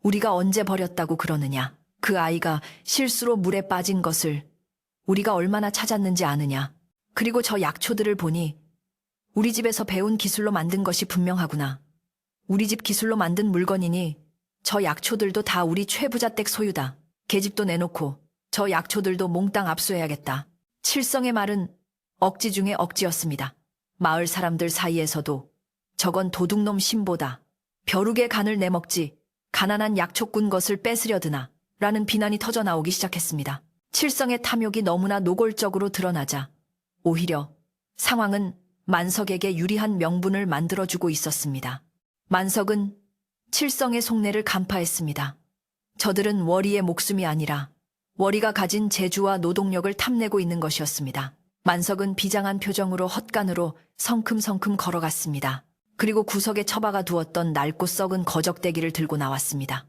우리가 언제 버렸다고 그러느냐. 그 아이가 실수로 물에 빠진 것을 우리가 얼마나 찾았는지 아느냐. 그리고 저 약초들을 보니 우리 집에서 배운 기술로 만든 것이 분명하구나. 우리 집 기술로 만든 물건이니 저 약초들도 다 우리 최부자댁 소유다. 계집도 내놓고 저 약초들도 몽땅 압수해야겠다. 칠성의 말은 억지 중에 억지였습니다. 마을 사람들 사이에서도 저건 도둑놈 신보다. 벼룩의 간을 내먹지 가난한 약초꾼 것을 뺏으려 드나 라는 비난이 터져나오기 시작했습니다. 칠성의 탐욕이 너무나 노골적으로 드러나자 오히려 상황은 만석에게 유리한 명분을 만들어주고 있었습니다. 만석은 칠성의 속내를 간파했습니다. 저들은 월이의 목숨이 아니라 월이가 가진 재주와 노동력을 탐내고 있는 것이었습니다. 만석은 비장한 표정으로 헛간으로 성큼성큼 걸어갔습니다. 그리고 구석에 처박아 두었던 낡고 썩은 거적대기를 들고 나왔습니다.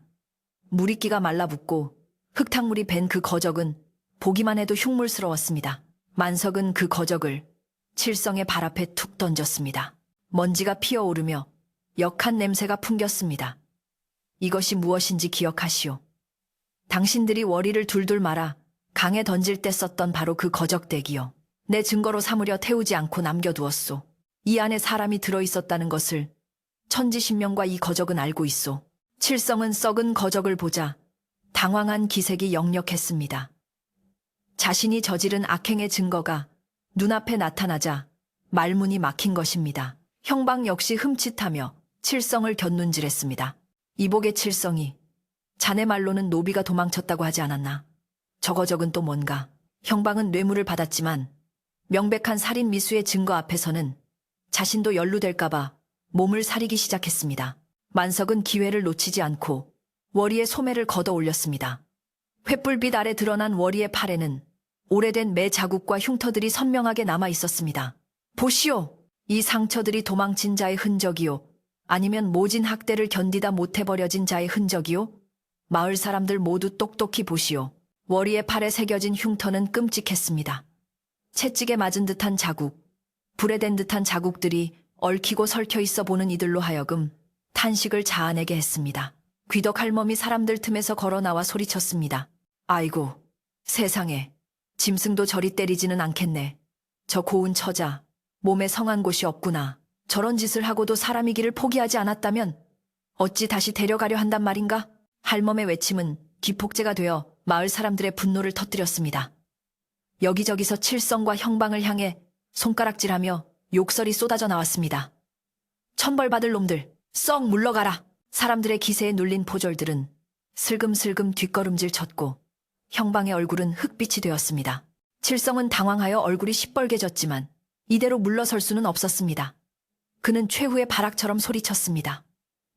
물이끼가 말라붙고 흙탕물이 밴 그 거적은 보기만 해도 흉물스러웠습니다. 만석은 그 거적을 칠성의 발 앞에 툭 던졌습니다. 먼지가 피어오르며 역한 냄새가 풍겼습니다. 이것이 무엇인지 기억하시오. 당신들이 월이를 둘둘 말아 강에 던질 때 썼던 바로 그 거적대기요. 내 증거로 삼으려 태우지 않고 남겨두었소. 이 안에 사람이 들어있었다는 것을 천지신명과 이 거적은 알고 있소. 칠성은 썩은 거적을 보자 당황한 기색이 역력했습니다. 자신이 저지른 악행의 증거가 눈앞에 나타나자 말문이 막힌 것입니다. 형방 역시 흠칫하며 칠성을 곁눈질했습니다. 이복의 칠성이 자네 말로는 노비가 도망쳤다고 하지 않았나? 저 거적은 또 뭔가? 형방은 뇌물을 받았지만 명백한 살인 미수의 증거 앞에서는 자신도 연루될까봐 몸을 사리기 시작했습니다. 만석은 기회를 놓치지 않고 월이의 소매를 걷어 올렸습니다. 횃불빛 아래 드러난 월이의 팔에는 오래된 매 자국과 흉터들이 선명하게 남아 있었습니다. 보시오! 이 상처들이 도망친 자의 흔적이요. 아니면 모진 학대를 견디다 못해버려진 자의 흔적이요. 마을 사람들 모두 똑똑히 보시오. 월이의 팔에 새겨진 흉터는 끔찍했습니다. 채찍에 맞은 듯한 자국, 불에 댄 듯한 자국들이 얽히고 설켜 있어 보는 이들로 하여금 탄식을 자아내게 했습니다. 귀덕 할멈이 사람들 틈에서 걸어 나와 소리쳤습니다. 아이고, 세상에, 짐승도 저리 때리지는 않겠네. 저 고운 처자, 몸에 성한 곳이 없구나. 저런 짓을 하고도 사람이기를 포기하지 않았다면 어찌 다시 데려가려 한단 말인가? 할멈의 외침은 기폭제가 되어 마을 사람들의 분노를 터뜨렸습니다. 여기저기서 칠성과 형방을 향해 손가락질하며 욕설이 쏟아져 나왔습니다. 천벌받을 놈들, 썩 물러가라. 사람들의 기세에 눌린 포졸들은 슬금슬금 뒷걸음질 쳤고 형방의 얼굴은 흑빛이 되었습니다. 칠성은 당황하여 얼굴이 시뻘개졌지만 이대로 물러설 수는 없었습니다. 그는 최후의 발악처럼 소리쳤습니다.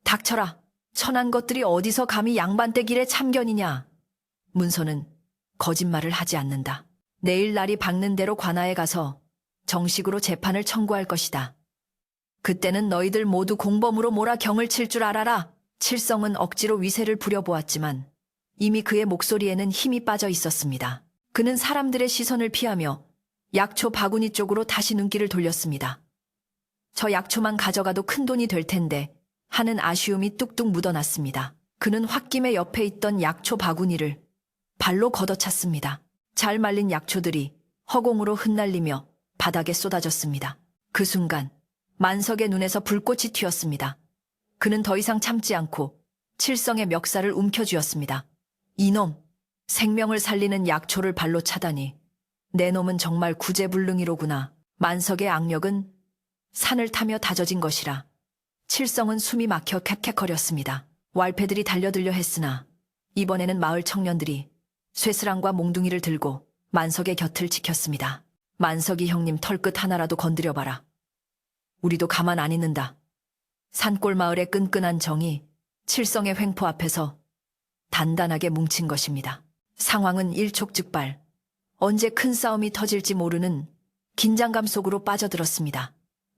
닥쳐라. 천한 것들이 어디서 감히 양반떼 길에 참견이냐. 문서는 거짓말을 하지 않는다. 내일 날이 밝는 대로 관아에 가서 정식으로 재판을 청구할 것이다. 그때는 너희들 모두 공범으로 몰아 경을 칠 줄 알아라. 칠성은 억지로 위세를 부려보았지만 이미 그의 목소리에는 힘이 빠져 있었습니다. 그는 사람들의 시선을 피하며 약초 바구니 쪽으로 다시 눈길을 돌렸습니다. 저 약초만 가져가도 큰 돈이 될 텐데 하는 아쉬움이 뚝뚝 묻어났습니다. 그는 홧김에 옆에 있던 약초 바구니를 발로 걷어찼습니다. 잘 말린 약초들이 허공으로 흩날리며 바닥에 쏟아졌습니다. 그 순간 만석의 눈에서 불꽃이 튀었습니다. 그는 더 이상 참지 않고 칠성의 멱살을 움켜쥐었습니다. 이놈, 생명을 살리는 약초를 발로 차다니. 내 놈은 정말 구제불능이로구나. 만석의 악력은 산을 타며 다져진 것이라 칠성은 숨이 막혀 캑캑거렸습니다. 왈패들이 달려들려 했으나 이번에는 마을 청년들이 쇠스랑과 몽둥이를 들고 만석의 곁을 지켰습니다. 만석이 형님 털끝 하나라도 건드려봐라. 우리도 가만 안 있는다. 산골 마을의 끈끈한 정이 칠성의 횡포 앞에서 단단하게 뭉친 것입니다. 상황은 일촉즉발. 언제 큰 싸움이 터질지 모르는 긴장감 속으로 빠져들었습니다.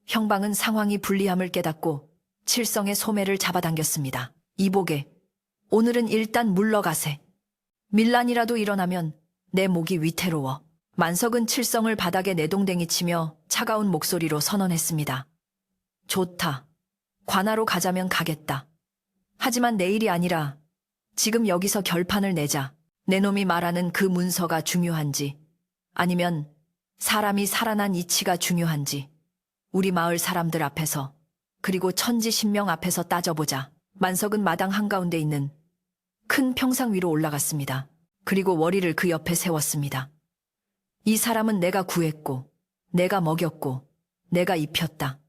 형방은 상황이 불리함을 깨닫고 칠성의 소매를 잡아당겼습니다. 이복에, 오늘은 일단 물러가세. 밀란이라도 일어나면 내 목이 위태로워. 만석은 칠성을 바닥에 내동댕이 치며 차가운 목소리로 선언했습니다. 좋다. 관아로 가자면 가겠다. 하지만 내일이 아니라 지금 여기서 결판을 내자. 내 놈이 말하는 그 문서가 중요한지 아니면 사람이 살아난 이치가 중요한지 우리 마을 사람들 앞에서 그리고 천지신명 앞에서 따져보자. 만석은 마당 한가운데 있는 큰 평상 위로 올라갔습니다. 그리고 월이를 그 옆에 세웠습니다. 이 사람은 내가 구했고 내가 먹였고 내가 입혔다.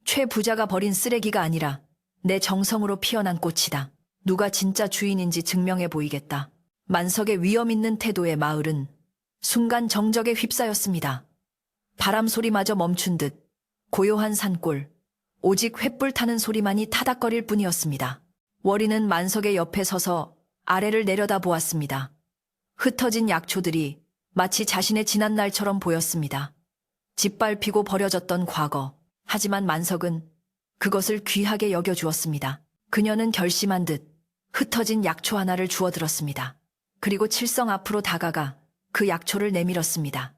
최 부자가 버린 쓰레기가 아니라 내 정성으로 피어난 꽃이다. 누가 진짜 주인인지 증명해 보이겠다. 만석의 위험 있는 태도에 마을은 순간 정적에 휩싸였습니다. 바람 소리마저 멈춘 듯 고요한 산골, 오직 횃불 타는 소리만이 타닥거릴 뿐이었습니다. 월이는 만석의 옆에 서서 아래를 내려다 보았습니다. 흩어진 약초들이 마치 자신의 지난 날처럼 보였습니다. 짓밟히고 버려졌던 과거. 하지만 만석은 그것을 귀하게 여겨주었습니다. 그녀는 결심한 듯 흩어진 약초 하나를 주워들었습니다. 그리고 칠성 앞으로 다가가 그 약초를 내밀었습니다.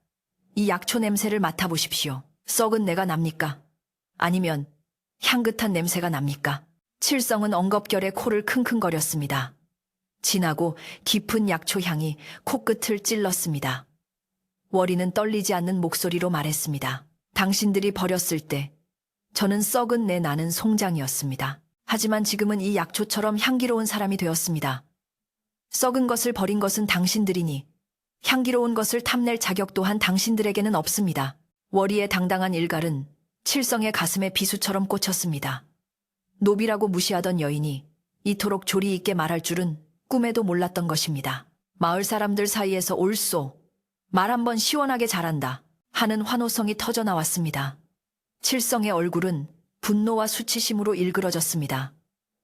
이 약초 냄새를 맡아보십시오. 썩은 내가 납니까? 아니면 향긋한 냄새가 납니까? 칠성은 엉겁결에 코를 킁킁거렸습니다. 진하고 깊은 약초 향이 코끝을 찔렀습니다. 월이는 떨리지 않는 목소리로 말했습니다. 당신들이 버렸을 때 저는 썩은 내 나는 송장이었습니다. 하지만 지금은 이 약초처럼 향기로운 사람이 되었습니다. 썩은 것을 버린 것은 당신들이니 향기로운 것을 탐낼 자격 또한 당신들에게는 없습니다. 월이의 당당한 일갈은 칠성의 가슴에 비수처럼 꽂혔습니다. 노비라고 무시하던 여인이 이토록 조리 있게 말할 줄은 꿈에도 몰랐던 것입니다. 마을 사람들 사이에서 옳소, 말 한번 시원하게 잘한다 하는 환호성이 터져나왔습니다. 칠성의 얼굴은 분노와 수치심으로 일그러졌습니다.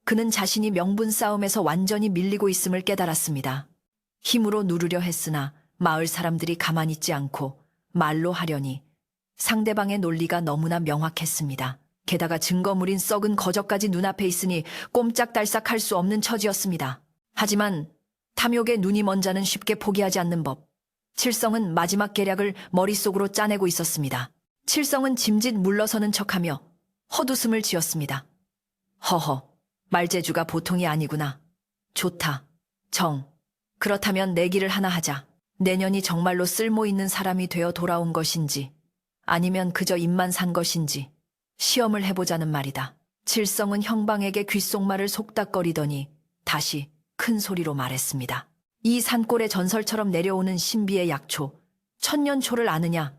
그는 자신이 명분 싸움에서 완전히 밀리고 있음을 깨달았습니다. 힘으로 누르려 했으나 마을 사람들이 가만히 있지 않고 말로 하려니 상대방의 논리가 너무나 명확했습니다. 게다가 증거물인 썩은 거적까지 눈앞에 있으니 꼼짝달싹 할 수 없는 처지였습니다. 하지만 탐욕에 눈이 먼 자는 쉽게 포기하지 않는 법. 칠성은 마지막 계략을 머릿속으로 짜내고 있었습니다. 칠성은 짐짓 물러서는 척하며 헛웃음을 지었습니다. 허허, 말재주가 보통이 아니구나. 좋다. 정. 그렇다면 내기를 하나 하자. 내년이 정말로 쓸모있는 사람이 되어 돌아온 것인지 아니면 그저 입만 산 것인지 시험을 해보자는 말이다. 칠성은 형방에게 귓속말을 속닥거리더니 다시 큰 소리로 말했습니다. 이 산골의 전설처럼 내려오는 신비의 약초, 천년초를 아느냐?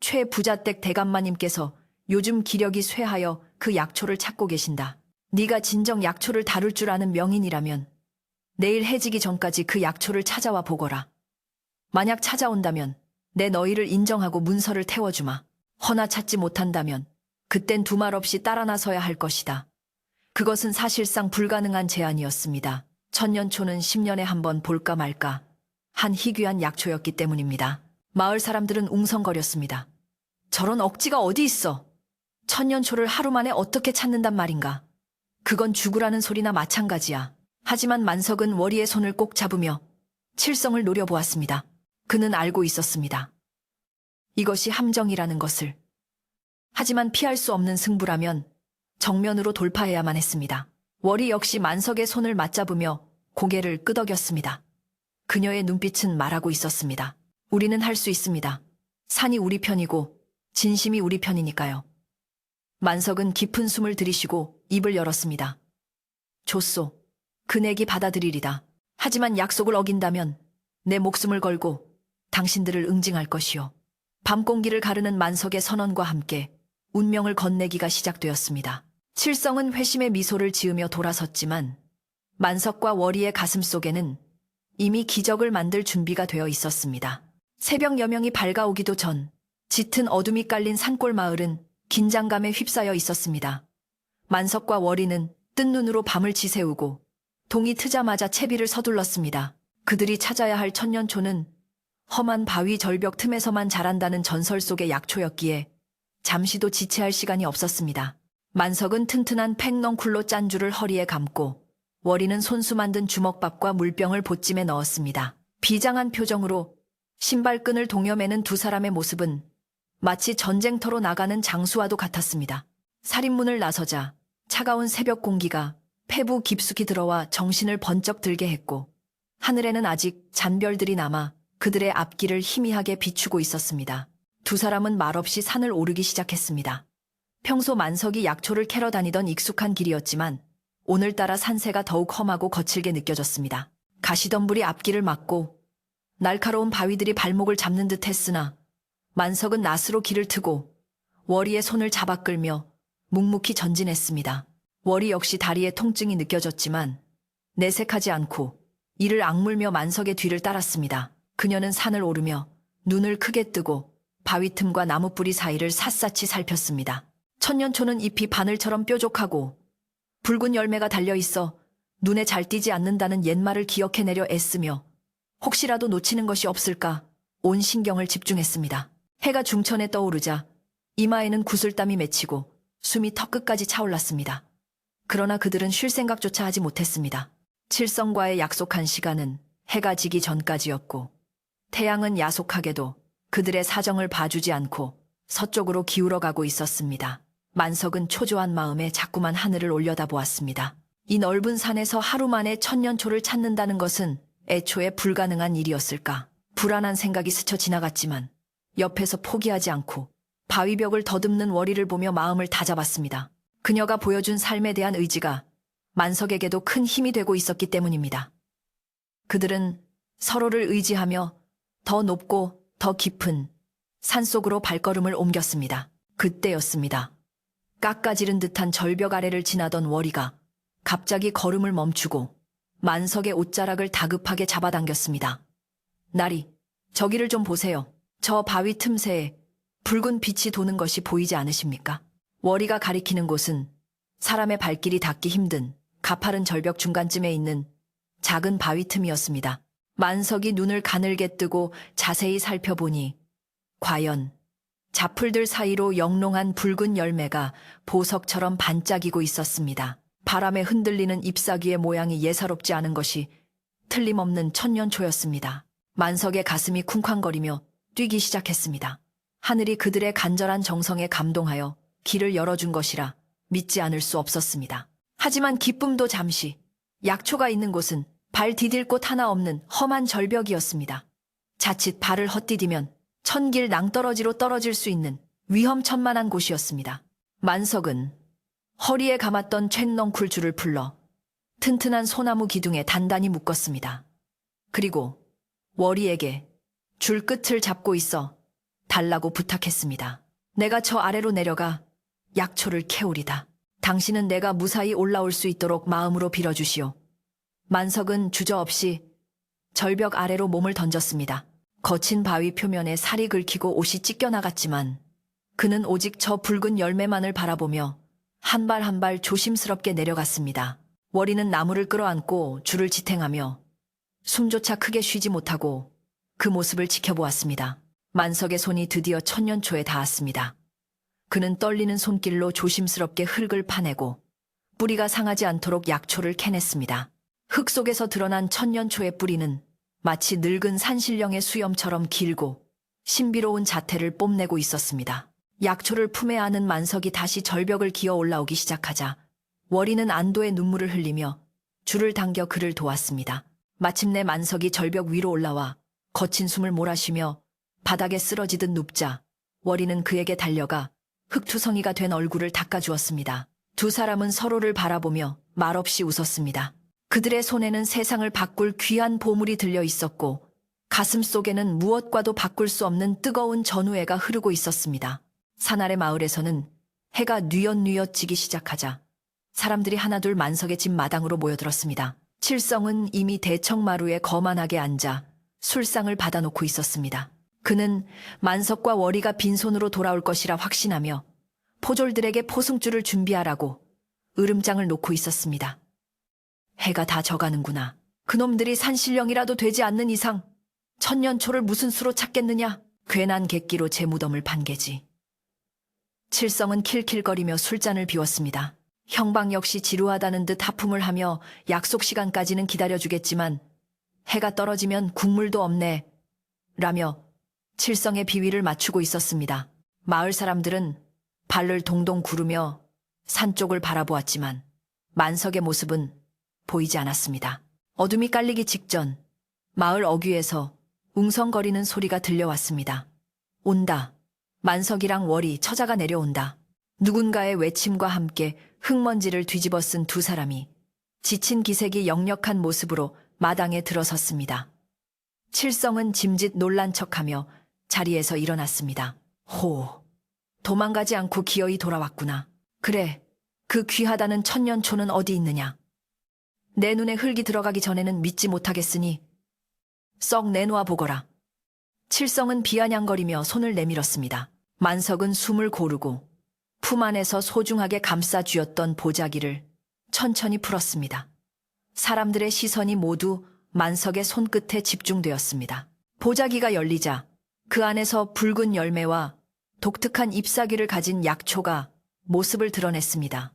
최부자댁 대감마님께서 요즘 기력이 쇠하여 그 약초를 찾고 계신다. 네가 진정 약초를 다룰 줄 아는 명인이라면 내일 해지기 전까지 그 약초를 찾아와 보거라. 만약 찾아온다면 내 너희를 인정하고 문서를 태워주마. 허나 찾지 못한다면 그땐 두말 없이 따라 나서야 할 것이다. 그것은 사실상 불가능한 제안이었습니다. 천년초는 10년에 한 번 볼까 말까 한 희귀한 약초였기 때문입니다. 마을 사람들은 웅성거렸습니다. 저런 억지가 어디 있어? 천년초를 하루 만에 어떻게 찾는단 말인가? 그건 죽으라는 소리나 마찬가지야. 하지만 만석은 월이의 손을 꼭 잡으며 칠성을 노려보았습니다. 그는 알고 있었습니다. 이것이 함정이라는 것을. 하지만 피할 수 없는 승부라면 정면으로 돌파해야만 했습니다. 월이 역시 만석의 손을 맞잡으며 고개를 끄덕였습니다. 그녀의 눈빛은 말하고 있었습니다. 우리는 할 수 있습니다. 산이 우리 편이고 진심이 우리 편이니까요. 만석은 깊은 숨을 들이쉬고 입을 열었습니다. 좋소. 그 내기 받아들이리다. 하지만 약속을 어긴다면 내 목숨을 걸고 당신들을 응징할 것이요. 밤공기를 가르는 만석의 선언과 함께 운명을 건네기가 시작되었습니다. 칠성은 회심의 미소를 지으며 돌아섰지만 만석과 월이의 가슴 속에는 이미 기적을 만들 준비가 되어 있었습니다. 새벽 여명이 밝아오기도 전 짙은 어둠이 깔린 산골 마을은 긴장감에 휩싸여 있었습니다. 만석과 월이는 뜬 눈으로 밤을 지새우고 동이 트자마자 채비를 서둘렀습니다. 그들이 찾아야 할 천년초는 험한 바위 절벽 틈에서만 자란다는 전설 속의 약초였기에 잠시도 지체할 시간이 없었습니다. 만석은 튼튼한 팽넝쿨로 짠 줄을 허리에 감고 월이는 손수 만든 주먹밥과 물병을 보찜에 넣었습니다. 비장한 표정으로 신발끈을 동여매는 두 사람의 모습은 마치 전쟁터로 나가는 장수와도 같았습니다. 살인문을 나서자 차가운 새벽 공기가 폐부 깊숙이 들어와 정신을 번쩍 들게 했고 하늘에는 아직 잔별들이 남아 그들의 앞길을 희미하게 비추고 있었습니다. 두 사람은 말없이 산을 오르기 시작했습니다. 평소 만석이 약초를 캐러 다니던 익숙한 길이었지만 오늘따라 산세가 더욱 험하고 거칠게 느껴졌습니다. 가시덤불이 앞길을 막고 날카로운 바위들이 발목을 잡는 듯 했으나 만석은 낫으로 길을 트고 월이의 손을 잡아 끌며 묵묵히 전진했습니다. 월이 역시 다리에 통증이 느껴졌지만 내색하지 않고 이를 악물며 만석의 뒤를 따랐습니다. 그녀는 산을 오르며 눈을 크게 뜨고 바위 틈과 나무뿌리 사이를 샅샅이 살폈습니다. 천년초는 잎이 바늘처럼 뾰족하고 붉은 열매가 달려있어 눈에 잘 띄지 않는다는 옛말을 기억해내려 애쓰며 혹시라도 놓치는 것이 없을까 온 신경을 집중했습니다. 해가 중천에 떠오르자 이마에는 구슬땀이 맺히고 숨이 턱끝까지 차올랐습니다. 그러나 그들은 쉴 생각조차 하지 못했습니다. 칠성과의 약속한 시간은 해가 지기 전까지였고 태양은 야속하게도 그들의 사정을 봐주지 않고 서쪽으로 기울어가고 있었습니다. 만석은 초조한 마음에 자꾸만 하늘을 올려다보았습니다. 이 넓은 산에서 하루 만에 천년초를 찾는다는 것은 애초에 불가능한 일이었을까? 불안한 생각이 스쳐 지나갔지만 옆에서 포기하지 않고 바위벽을 더듬는 월이를 보며 마음을 다잡았습니다. 그녀가 보여준 삶에 대한 의지가 만석에게도 큰 힘이 되고 있었기 때문입니다. 그들은 서로를 의지하며 더 높고 더 깊은 산속으로 발걸음을 옮겼습니다. 그때였습니다. 깎아지른 듯한 절벽 아래를 지나던 월이가 갑자기 걸음을 멈추고 만석의 옷자락을 다급하게 잡아당겼습니다. 나리, 저기를 좀 보세요. 저 바위 틈새에 붉은 빛이 도는 것이 보이지 않으십니까? 월이가 가리키는 곳은 사람의 발길이 닿기 힘든 가파른 절벽 중간쯤에 있는 작은 바위 틈이었습니다. 만석이 눈을 가늘게 뜨고 자세히 살펴보니 과연 잡풀들 사이로 영롱한 붉은 열매가 보석처럼 반짝이고 있었습니다. 바람에 흔들리는 잎사귀의 모양이 예사롭지 않은 것이 틀림없는 천년초였습니다. 만석의 가슴이 쿵쾅거리며 뛰기 시작했습니다. 하늘이 그들의 간절한 정성에 감동하여 길을 열어준 것이라 믿지 않을 수 없었습니다. 하지만 기쁨도 잠시, 약초가 있는 곳은 발 디딜 곳 하나 없는 험한 절벽이었습니다. 자칫 발을 헛디디면 천길 낭떠러지로 떨어질 수 있는 위험천만한 곳이었습니다. 만석은 허리에 감았던 쇳넝쿨 줄을 풀러 튼튼한 소나무 기둥에 단단히 묶었습니다. 그리고 월이에게 줄 끝을 잡고 있어 달라고 부탁했습니다. 내가 저 아래로 내려가 약초를 캐오리다. 당신은 내가 무사히 올라올 수 있도록 마음으로 빌어주시오. 만석은 주저없이 절벽 아래로 몸을 던졌습니다. 거친 바위 표면에 살이 긁히고 옷이 찢겨나갔지만 그는 오직 저 붉은 열매만을 바라보며 한 발 한 발 조심스럽게 내려갔습니다. 월이는 나무를 끌어안고 줄을 지탱하며 숨조차 크게 쉬지 못하고 그 모습을 지켜보았습니다. 만석의 손이 드디어 천년초에 닿았습니다. 그는 떨리는 손길로 조심스럽게 흙을 파내고 뿌리가 상하지 않도록 약초를 캐냈습니다. 흙 속에서 드러난 천년초의 뿌리는 마치 늙은 산신령의 수염처럼 길고 신비로운 자태를 뽐내고 있었습니다. 약초를 품에 안은 만석이 다시 절벽을 기어 올라오기 시작하자 월이는 안도의 눈물을 흘리며 줄을 당겨 그를 도왔습니다. 마침내 만석이 절벽 위로 올라와 거친 숨을 몰아쉬며 바닥에 쓰러지듯 눕자 월이는 그에게 달려가 흙투성이가 된 얼굴을 닦아주었습니다. 두 사람은 서로를 바라보며 말없이 웃었습니다. 그들의 손에는 세상을 바꿀 귀한 보물이 들려 있었고 가슴 속에는 무엇과도 바꿀 수 없는 뜨거운 전우애가 흐르고 있었습니다. 산 아래 마을에서는 해가 뉘엿뉘엿 지기 시작하자 사람들이 하나둘 만석의 집 마당으로 모여들었습니다. 칠성은 이미 대청마루에 거만하게 앉아 술상을 받아놓고 있었습니다. 그는 만석과 월이가 빈손으로 돌아올 것이라 확신하며 포졸들에게 포승줄을 준비하라고 으름장을 놓고 있었습니다. 해가 다 져가는구나. 그놈들이 산신령이라도 되지 않는 이상 천년초를 무슨 수로 찾겠느냐. 괜한 객기로 제 무덤을 판게지. 칠성은 킬킬거리며 술잔을 비웠습니다. 형방 역시 지루하다는 듯 하품을 하며 약속 시간까지는 기다려주겠지만 해가 떨어지면 국물도 없네 라며 칠성의 비위를 맞추고 있었습니다. 마을 사람들은 발을 동동 구르며 산 쪽을 바라보았지만 만석의 모습은 보이지 않았습니다. 어둠이 깔리기 직전 마을 어귀에서 웅성거리는 소리가 들려왔습니다. 온다. 만석이랑 월이 처자가 내려온다. 누군가의 외침과 함께 흙먼지를 뒤집어 쓴 두 사람이 지친 기색이 역력한 모습으로 마당에 들어섰습니다. 칠성은 짐짓 놀란 척하며 자리에서 일어났습니다. 호, 도망가지 않고 기어이 돌아왔구나. 그래, 그 귀하다는 천년초는 어디 있느냐. 내 눈에 흙이 들어가기 전에는 믿지 못하겠으니 썩 내놓아 보거라. 칠성은 비아냥거리며 손을 내밀었습니다. 만석은 숨을 고르고 품 안에서 소중하게 감싸 쥐었던 보자기를 천천히 풀었습니다. 사람들의 시선이 모두 만석의 손끝에 집중되었습니다. 보자기가 열리자 그 안에서 붉은 열매와 독특한 잎사귀를 가진 약초가 모습을 드러냈습니다.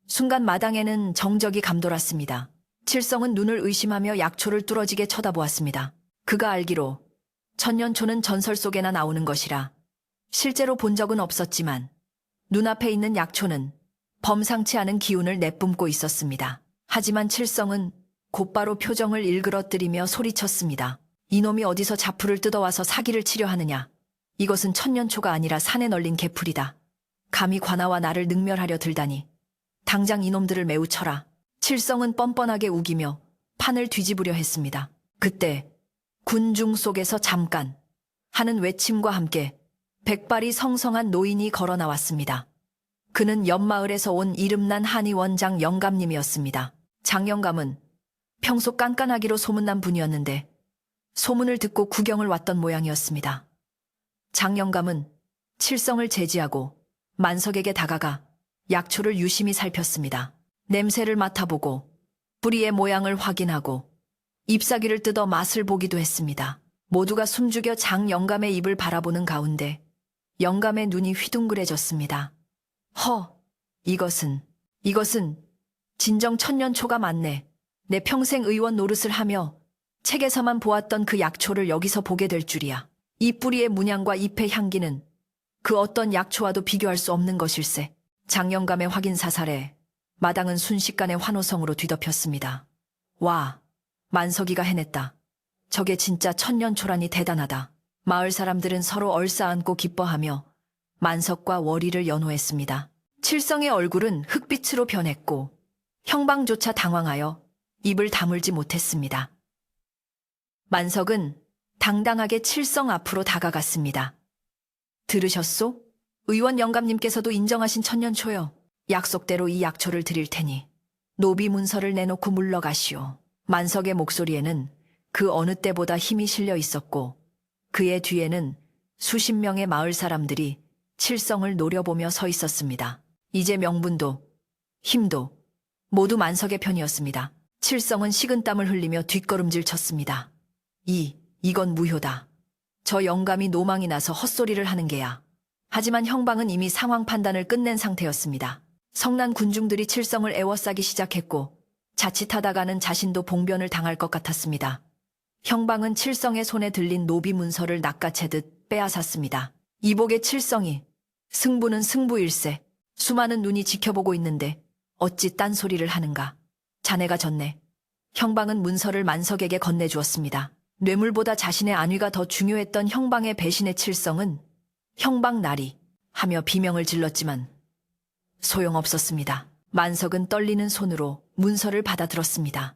순간 마당에는 정적이 감돌았습니다. 칠성은 눈을 의심하며 약초를 뚫어지게 쳐다보았습니다. 그가 알기로 천년초는 전설 속에나 나오는 것이라 실제로 본 적은 없었지만 눈앞에 있는 약초는 범상치 않은 기운을 내뿜고 있었습니다. 하지만 칠성은 곧바로 표정을 일그러뜨리며 소리쳤습니다. 이놈이 어디서 자풀을 뜯어와서 사기를 치려 하느냐. 이것은 천년초가 아니라 산에 널린 개풀이다. 감히 관아와 나를 능멸하려 들다니. 당장 이놈들을 매우 쳐라. 칠성은 뻔뻔하게 우기며 판을 뒤집으려 했습니다. 그때 군중 속에서 잠깐 하는 외침과 함께 백발이 성성한 노인이 걸어 나왔습니다. 그는 옆마을에서 온 이름난 한의 원장 영감님이었습니다. 장 영감은 평소 깐깐하기로 소문난 분이었는데 소문을 듣고 구경을 왔던 모양이었습니다. 장 영감은 칠성을 제지하고 만석에게 다가가 약초를 유심히 살폈습니다. 냄새를 맡아보고 뿌리의 모양을 확인하고 잎사귀를 뜯어 맛을 보기도 했습니다. 모두가 숨죽여 장 영감의 입을 바라보는 가운데 영감의 눈이 휘둥그레졌습니다. 이것은 진정 천년초가 맞네. 내 평생 의원 노릇을 하며 책에서만 보았던 그 약초를 여기서 보게 될 줄이야. 이 뿌리의 문양과 잎의 향기는 그 어떤 약초와도 비교할 수 없는 것일세. 장영감의 확인 사살에 마당은 순식간에 환호성으로 뒤덮였습니다. 와, 만석이가 해냈다. 저게 진짜 천년초라니 대단하다. 마을 사람들은 서로 얼싸안고 기뻐하며 만석과 월이를 연호했습니다. 칠성의 얼굴은 흑빛으로 변했고 형방조차 당황하여 입을 다물지 못했습니다. 만석은 당당하게 칠성 앞으로 다가갔습니다. 들으셨소? 의원 영감님께서도 인정하신 천년초요. 약속대로 이 약초를 드릴 테니 노비 문서를 내놓고 물러가시오. 만석의 목소리에는 그 어느 때보다 힘이 실려 있었고 그의 뒤에는 수십 명의 마을 사람들이 칠성을 노려보며 서 있었습니다. 이제 명분도 힘도 모두 만석의 편이었습니다. 칠성은 식은땀을 흘리며 뒷걸음질 쳤습니다. 이건 무효다. 저 영감이 노망이 나서 헛소리를 하는 게야. 하지만 형방은 이미 상황 판단을 끝낸 상태였습니다. 성난 군중들이 칠성을 애워싸기 시작했고 자칫하다가는 자신도 봉변을 당할 것 같았습니다. 형방은 칠성의 손에 들린 노비 문서를 낚아채듯 빼앗았습니다. 이복의 칠성이 승부는 승부일세. 수많은 눈이 지켜보고 있는데 어찌 딴소리를 하는가. 자네가 졌네. 형방은 문서를 만석에게 건네주었습니다. 뇌물보다 자신의 안위가 더 중요했던 형방의 배신의 칠성은 형방 나리 하며 비명을 질렀지만 소용없었습니다. 만석은 떨리는 손으로 문서를 받아들었습니다.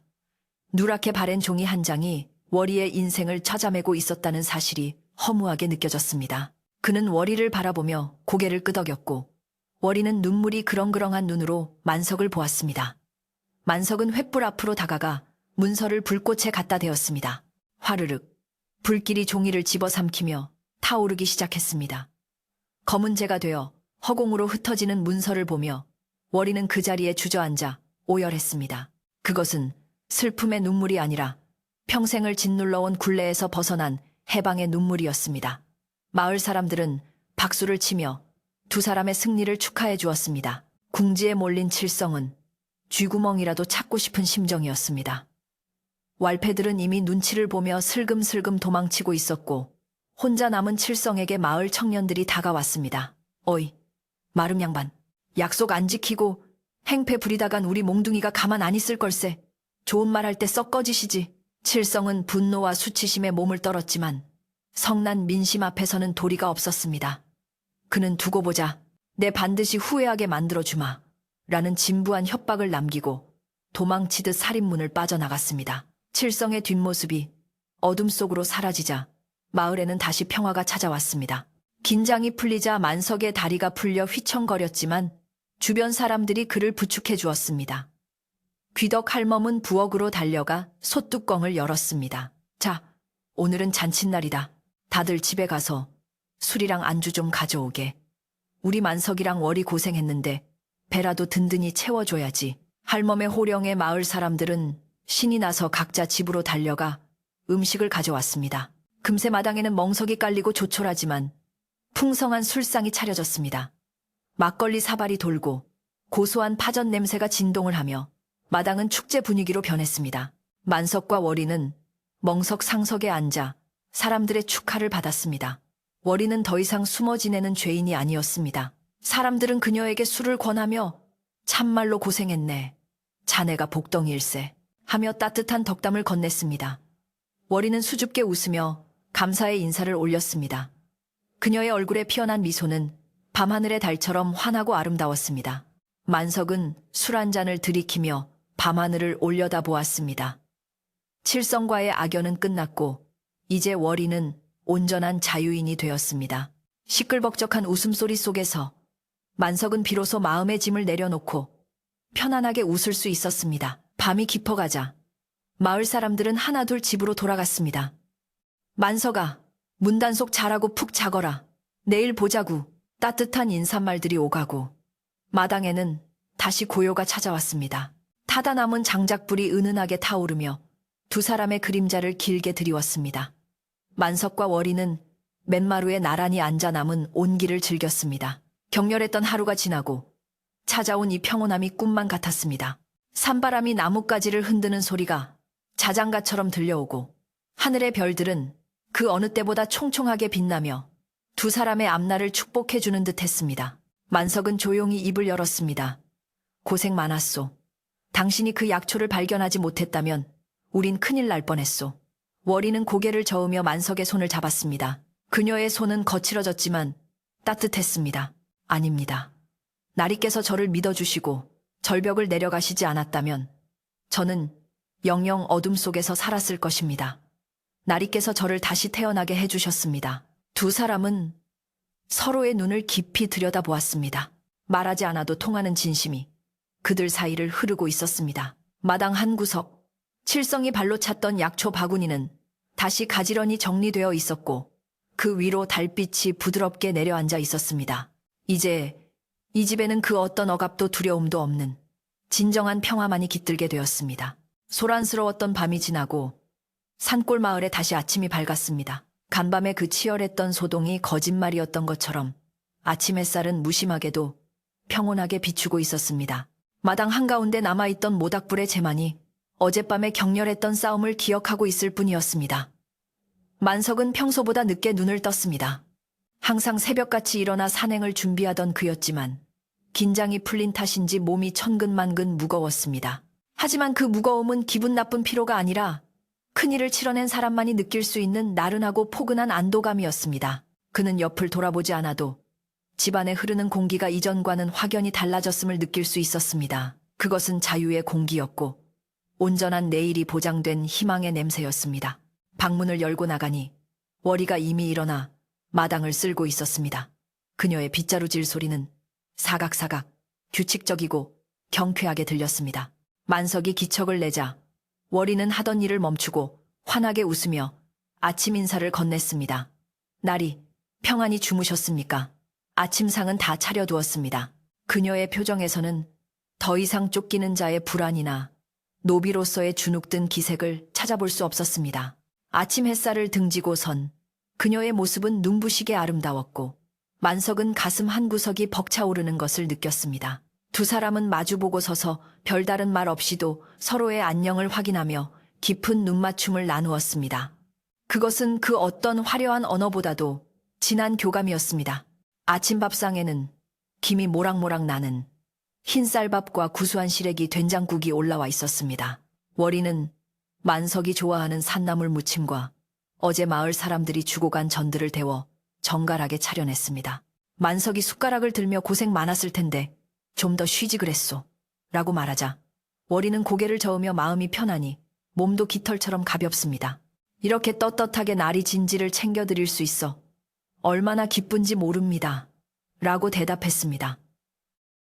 누렇게 바랜 종이 한 장이 월이의 인생을 찾아매고 있었다는 사실이 허무하게 느껴졌습니다. 그는 월이를 바라보며 고개를 끄덕였고 월이는 눈물이 그렁그렁한 눈으로 만석을 보았습니다. 만석은 횃불 앞으로 다가가 문서를 불꽃에 갖다 대었습니다. 화르륵 불길이 종이를 집어삼키며 타오르기 시작했습니다. 검은재가 되어 허공으로 흩어지는 문서를 보며 월이는 그 자리에 주저앉아 오열했습니다. 그것은 슬픔의 눈물이 아니라 평생을 짓눌러온 굴레에서 벗어난 해방의 눈물이었습니다. 마을 사람들은 박수를 치며 두 사람의 승리를 축하해 주었습니다. 궁지에 몰린 칠성은 쥐구멍이라도 찾고 싶은 심정이었습니다. 왈패들은 이미 눈치를 보며 슬금슬금 도망치고 있었고 혼자 남은 칠성에게 마을 청년들이 다가왔습니다. 어이, 마름 양반. 약속 안 지키고 행패 부리다간 우리 몽둥이가 가만 안 있을 걸세. 좋은 말 할 때 썩 꺼지시지. 칠성은 분노와 수치심에 몸을 떨었지만 성난 민심 앞에서는 도리가 없었습니다. 그는 두고 보자. 내 반드시 후회하게 만들어주마. 라는 진부한 협박을 남기고 도망치듯 살인문을 빠져나갔습니다. 칠성의 뒷모습이 어둠 속으로 사라지자 마을에는 다시 평화가 찾아왔습니다. 긴장이 풀리자 만석의 다리가 풀려 휘청거렸지만 주변 사람들이 그를 부축해 주었습니다. 귀덕 할멈은 부엌으로 달려가 솥뚜껑을 열었습니다. 자, 오늘은 잔칫날이다. 다들 집에 가서 술이랑 안주 좀 가져오게. 우리 만석이랑 월이 고생했는데 배라도 든든히 채워줘야지. 할멈의 호령에 마을 사람들은 신이 나서 각자 집으로 달려가 음식을 가져왔습니다. 금세 마당에는 멍석이 깔리고 조촐하지만 풍성한 술상이 차려졌습니다. 막걸리 사발이 돌고 고소한 파전 냄새가 진동을 하며 마당은 축제 분위기로 변했습니다. 만석과 월이는 멍석 상석에 앉아 사람들의 축하를 받았습니다. 월이는 더 이상 숨어 지내는 죄인이 아니었습니다. 사람들은 그녀에게 술을 권하며 참말로 고생했네. 자네가 복덩이일세. 하며 따뜻한 덕담을 건넸습니다. 월이는 수줍게 웃으며 감사의 인사를 올렸습니다. 그녀의 얼굴에 피어난 미소는 밤하늘의 달처럼 환하고 아름다웠습니다. 만석은 술 한 잔을 들이키며 밤하늘을 올려다보았습니다. 칠성과의 악연은 끝났고 이제 월이는 온전한 자유인이 되었습니다. 시끌벅적한 웃음소리 속에서 만석은 비로소 마음의 짐을 내려놓고 편안하게 웃을 수 있었습니다. 밤이 깊어가자 마을 사람들은 하나둘 집으로 돌아갔습니다. 만석아, 문단속 잘하고 푹 자거라. 내일 보자구. 따뜻한 인사말들이 오가고 마당에는 다시 고요가 찾아왔습니다. 타다 남은 장작불이 은은하게 타오르며 두 사람의 그림자를 길게 드리웠습니다. 만석과 월이는 맨마루에 나란히 앉아 남은 온기를 즐겼습니다. 격렬했던 하루가 지나고 찾아온 이 평온함이 꿈만 같았습니다. 산바람이 나뭇가지를 흔드는 소리가 자장가처럼 들려오고 하늘의 별들은 그 어느 때보다 총총하게 빛나며 두 사람의 앞날을 축복해주는 듯 했습니다. 만석은 조용히 입을 열었습니다. 고생 많았소. 당신이 그 약초를 발견하지 못했다면 우린 큰일 날 뻔했소. 월이는 고개를 저으며 만석의 손을 잡았습니다. 그녀의 손은 거칠어졌지만 따뜻했습니다. 아닙니다. 나리께서 저를 믿어주시고 절벽을 내려가시지 않았다면 저는 영영 어둠 속에서 살았을 것입니다. 나리께서 저를 다시 태어나게 해주셨습니다. 두 사람은 서로의 눈을 깊이 들여다보았습니다. 말하지 않아도 통하는 진심이 그들 사이를 흐르고 있었습니다. 마당 한 구석, 칠성이 발로 찼던 약초 바구니는 다시 가지런히 정리되어 있었고 그 위로 달빛이 부드럽게 내려앉아 있었습니다. 이제 이 집에는 그 어떤 억압도 두려움도 없는 진정한 평화만이 깃들게 되었습니다. 소란스러웠던 밤이 지나고 산골 마을에 다시 아침이 밝았습니다. 간밤에 그 치열했던 소동이 거짓말이었던 것처럼 아침 햇살은 무심하게도 평온하게 비추고 있었습니다. 마당 한가운데 남아있던 모닥불의 재만이 어젯밤에 격렬했던 싸움을 기억하고 있을 뿐이었습니다. 만석은 평소보다 늦게 눈을 떴습니다. 항상 새벽같이 일어나 산행을 준비하던 그였지만 긴장이 풀린 탓인지 몸이 천근만근 무거웠습니다. 하지만 그 무거움은 기분 나쁜 피로가 아니라 큰일을 치러낸 사람만이 느낄 수 있는 나른하고 포근한 안도감이었습니다. 그는 옆을 돌아보지 않아도 집안에 흐르는 공기가 이전과는 확연히 달라졌음을 느낄 수 있었습니다. 그것은 자유의 공기였고 온전한 내일이 보장된 희망의 냄새였습니다. 방문을 열고 나가니 월이가 이미 일어나 마당을 쓸고 있었습니다. 그녀의 빗자루질 소리는 사각사각 규칙적이고 경쾌하게 들렸습니다. 만석이 기척을 내자 월이는 하던 일을 멈추고 환하게 웃으며 아침 인사를 건넸습니다. 나리, 평안히 주무셨습니까? 아침상은 다 차려두었습니다. 그녀의 표정에서는 더 이상 쫓기는 자의 불안이나 노비로서의 주눅든 기색을 찾아볼 수 없었습니다. 아침 햇살을 등지고 선 그녀의 모습은 눈부시게 아름다웠고 만석은 가슴 한구석이 벅차오르는 것을 느꼈습니다. 두 사람은 마주보고 서서 별다른 말 없이도 서로의 안녕을 확인하며 깊은 눈맞춤을 나누었습니다. 그것은 그 어떤 화려한 언어보다도 진한 교감이었습니다. 아침 밥상에는 김이 모락모락 나는 흰쌀밥과 구수한 시래기 된장국이 올라와 있었습니다. 월이는 만석이 좋아하는 산나물 무침과 어제 마을 사람들이 주고 간 전들을 데워 정갈하게 차려냈습니다. 만석이 숟가락을 들며 고생 많았을 텐데 좀 더 쉬지 그랬소. 라고 말하자 월이는 고개를 저으며 마음이 편하니 몸도 깃털처럼 가볍습니다. 이렇게 떳떳하게 나리 진지를 챙겨드릴 수 있어 얼마나 기쁜지 모릅니다. 라고 대답했습니다.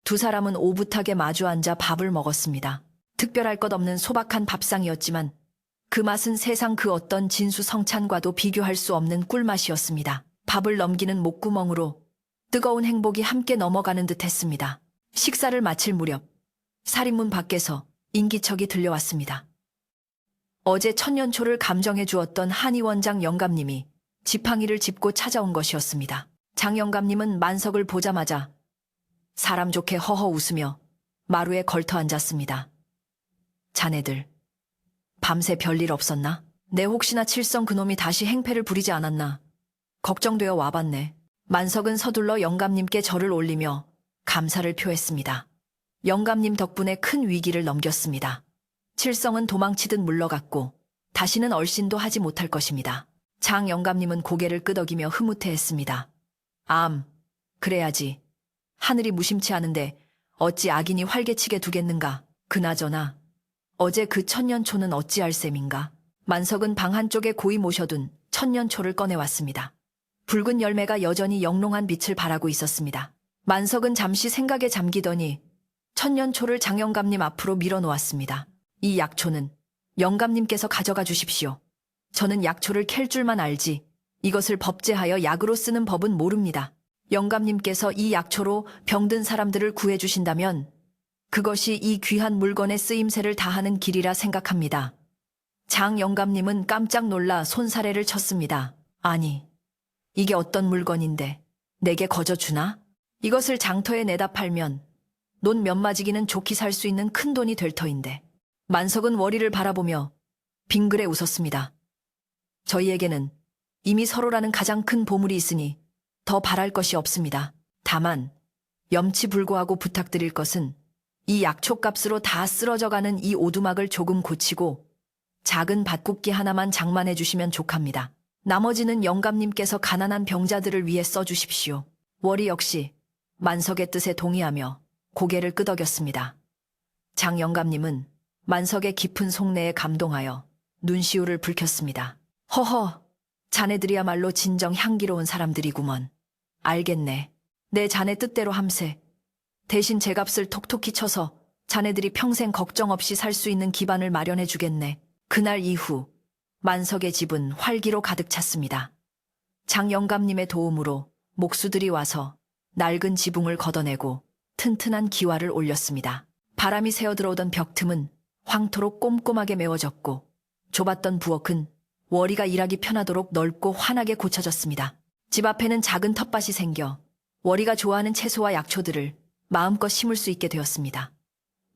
두 사람은 오붓하게 마주 앉아 밥을 먹었습니다. 특별할 것 없는 소박한 밥상이었지만 그 맛은 세상 그 어떤 진수성찬과도 비교할 수 없는 꿀맛이었습니다. 밥을 넘기는 목구멍으로 뜨거운 행복이 함께 넘어가는 듯 했습니다. 식사를 마칠 무렵 살인문 밖에서 인기척이 들려왔습니다. 어제 천년초를 감정해 주었던 한의 원장 영감님이 지팡이를 짚고 찾아온 것이었습니다. 장 영감님은 만석을 보자마자 사람 좋게 허허 웃으며 마루에 걸터 앉았습니다. 자네들, 밤새 별일 없었나? 내 혹시나 칠성 그놈이 다시 행패를 부리지 않았나? 걱정되어 와봤네. 만석은 서둘러 영감님께 절을 올리며 감사를 표했습니다. 영감님 덕분에 큰 위기를 넘겼습니다. 칠성은 도망치듯 물러갔고 다시는 얼씬도 하지 못할 것입니다. 장 영감님은 고개를 끄덕이며 흐뭇해했습니다. 그래야지. 하늘이 무심치 않은데 어찌 악인이 활개치게 두겠는가. 그나저나 어제 그 천년초는 어찌할 셈인가. 만석은 방 한쪽에 고이 모셔둔 천년초를 꺼내왔습니다. 붉은 열매가 여전히 영롱한 빛을 발하고 있었습니다. 만석은 잠시 생각에 잠기더니 천년초를 장 영감님 앞으로 밀어놓았습니다. 이 약초는 영감님께서 가져가 주십시오. 저는 약초를 캘 줄만 알지 이것을 법제하여 약으로 쓰는 법은 모릅니다. 영감님께서 이 약초로 병든 사람들을 구해주신다면 그것이 이 귀한 물건의 쓰임새를 다하는 길이라 생각합니다. 장 영감님은 깜짝 놀라 손사래를 쳤습니다. 아니, 이게 어떤 물건인데 내게 거저 주나? 이것을 장터에 내다 팔면 논 몇 마지기는 좋게 살 수 있는 큰 돈이 될 터인데. 만석은 월이를 바라보며 빙그레 웃었습니다. 저희에게는 이미 서로라는 가장 큰 보물이 있으니 더 바랄 것이 없습니다. 다만 염치불고하고 부탁드릴 것은 이 약초값으로 다 쓰러져가는 이 오두막을 조금 고치고 작은 밭굽기 하나만 장만해 주시면 족합니다. 나머지는 영감님께서 가난한 병자들을 위해 써주십시오. 월이 역시 만석의 뜻에 동의하며 고개를 끄덕였습니다. 장 영감님은 만석의 깊은 속내에 감동하여 눈시울을 붉혔습니다. 허허, 자네들이야말로 진정 향기로운 사람들이구먼. 알겠네. 내 자네 뜻대로 함세. 대신 제값을 톡톡히 쳐서 자네들이 평생 걱정 없이 살 수 있는 기반을 마련해 주겠네. 그날 이후 만석의 집은 활기로 가득 찼습니다. 장 영감님의 도움으로 목수들이 와서 낡은 지붕을 걷어내고 튼튼한 기와를 올렸습니다. 바람이 새어들어오던 벽틈은 황토로 꼼꼼하게 메워졌고 좁았던 부엌은 월이가 일하기 편하도록 넓고 환하게 고쳐졌습니다. 집 앞에는 작은 텃밭이 생겨 월이가 좋아하는 채소와 약초들을 마음껏 심을 수 있게 되었습니다.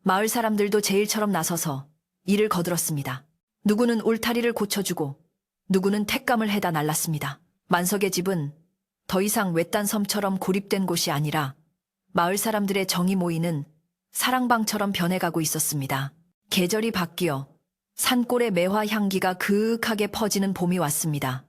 마을 사람들도 제 일처럼 나서서 일을 거들었습니다. 누구는 울타리를 고쳐주고 누구는 택감을 해다 날랐습니다. 만석의 집은 더 이상 외딴 섬처럼 고립된 곳이 아니라 마을 사람들의 정이 모이는 사랑방처럼 변해가고 있었습니다. 계절이 바뀌어 산골의 매화 향기가 그윽하게 퍼지는 봄이 왔습니다.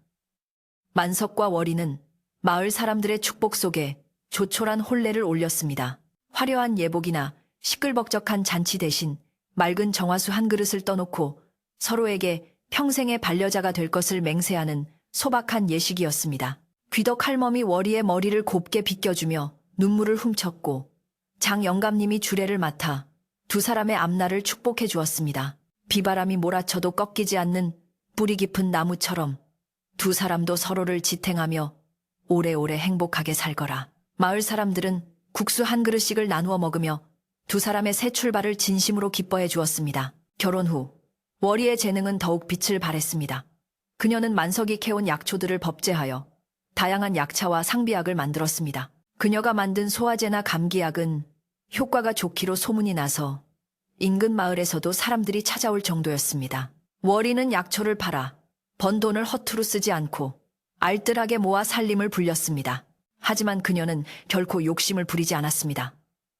만석과 월이는 마을 사람들의 축복 속에 조촐한 혼례를 올렸습니다. 화려한 예복이나 시끌벅적한 잔치 대신 맑은 정화수 한 그릇을 떠놓고 서로에게 평생의 반려자가 될 것을 맹세하는 소박한 예식이었습니다. 귀덕 할멈이 월이의 머리를 곱게 빗겨주며 눈물을 훔쳤고 장 영감님이 주례를 맡아 두 사람의 앞날을 축복해 주었습니다. 비바람이 몰아쳐도 꺾이지 않는 뿌리 깊은 나무처럼 두 사람도 서로를 지탱하며 오래오래 행복하게 살거라. 마을 사람들은 국수 한 그릇씩을 나누어 먹으며 두 사람의 새 출발을 진심으로 기뻐해 주었습니다. 결혼 후 월이의 재능은 더욱 빛을 발했습니다. 그녀는 만석이 캐온 약초들을 법제하여 다양한 약차와 상비약을 만들었습니다. 그녀가 만든 소화제나 감기약은 효과가 좋기로 소문이 나서 인근 마을에서도 사람들이 찾아올 정도였습니다. 월이는 약초를 팔아 번 돈을 허투루 쓰지 않고 알뜰하게 모아 살림을 불렸습니다. 하지만 그녀는 결코 욕심을 부리지 않았습니다.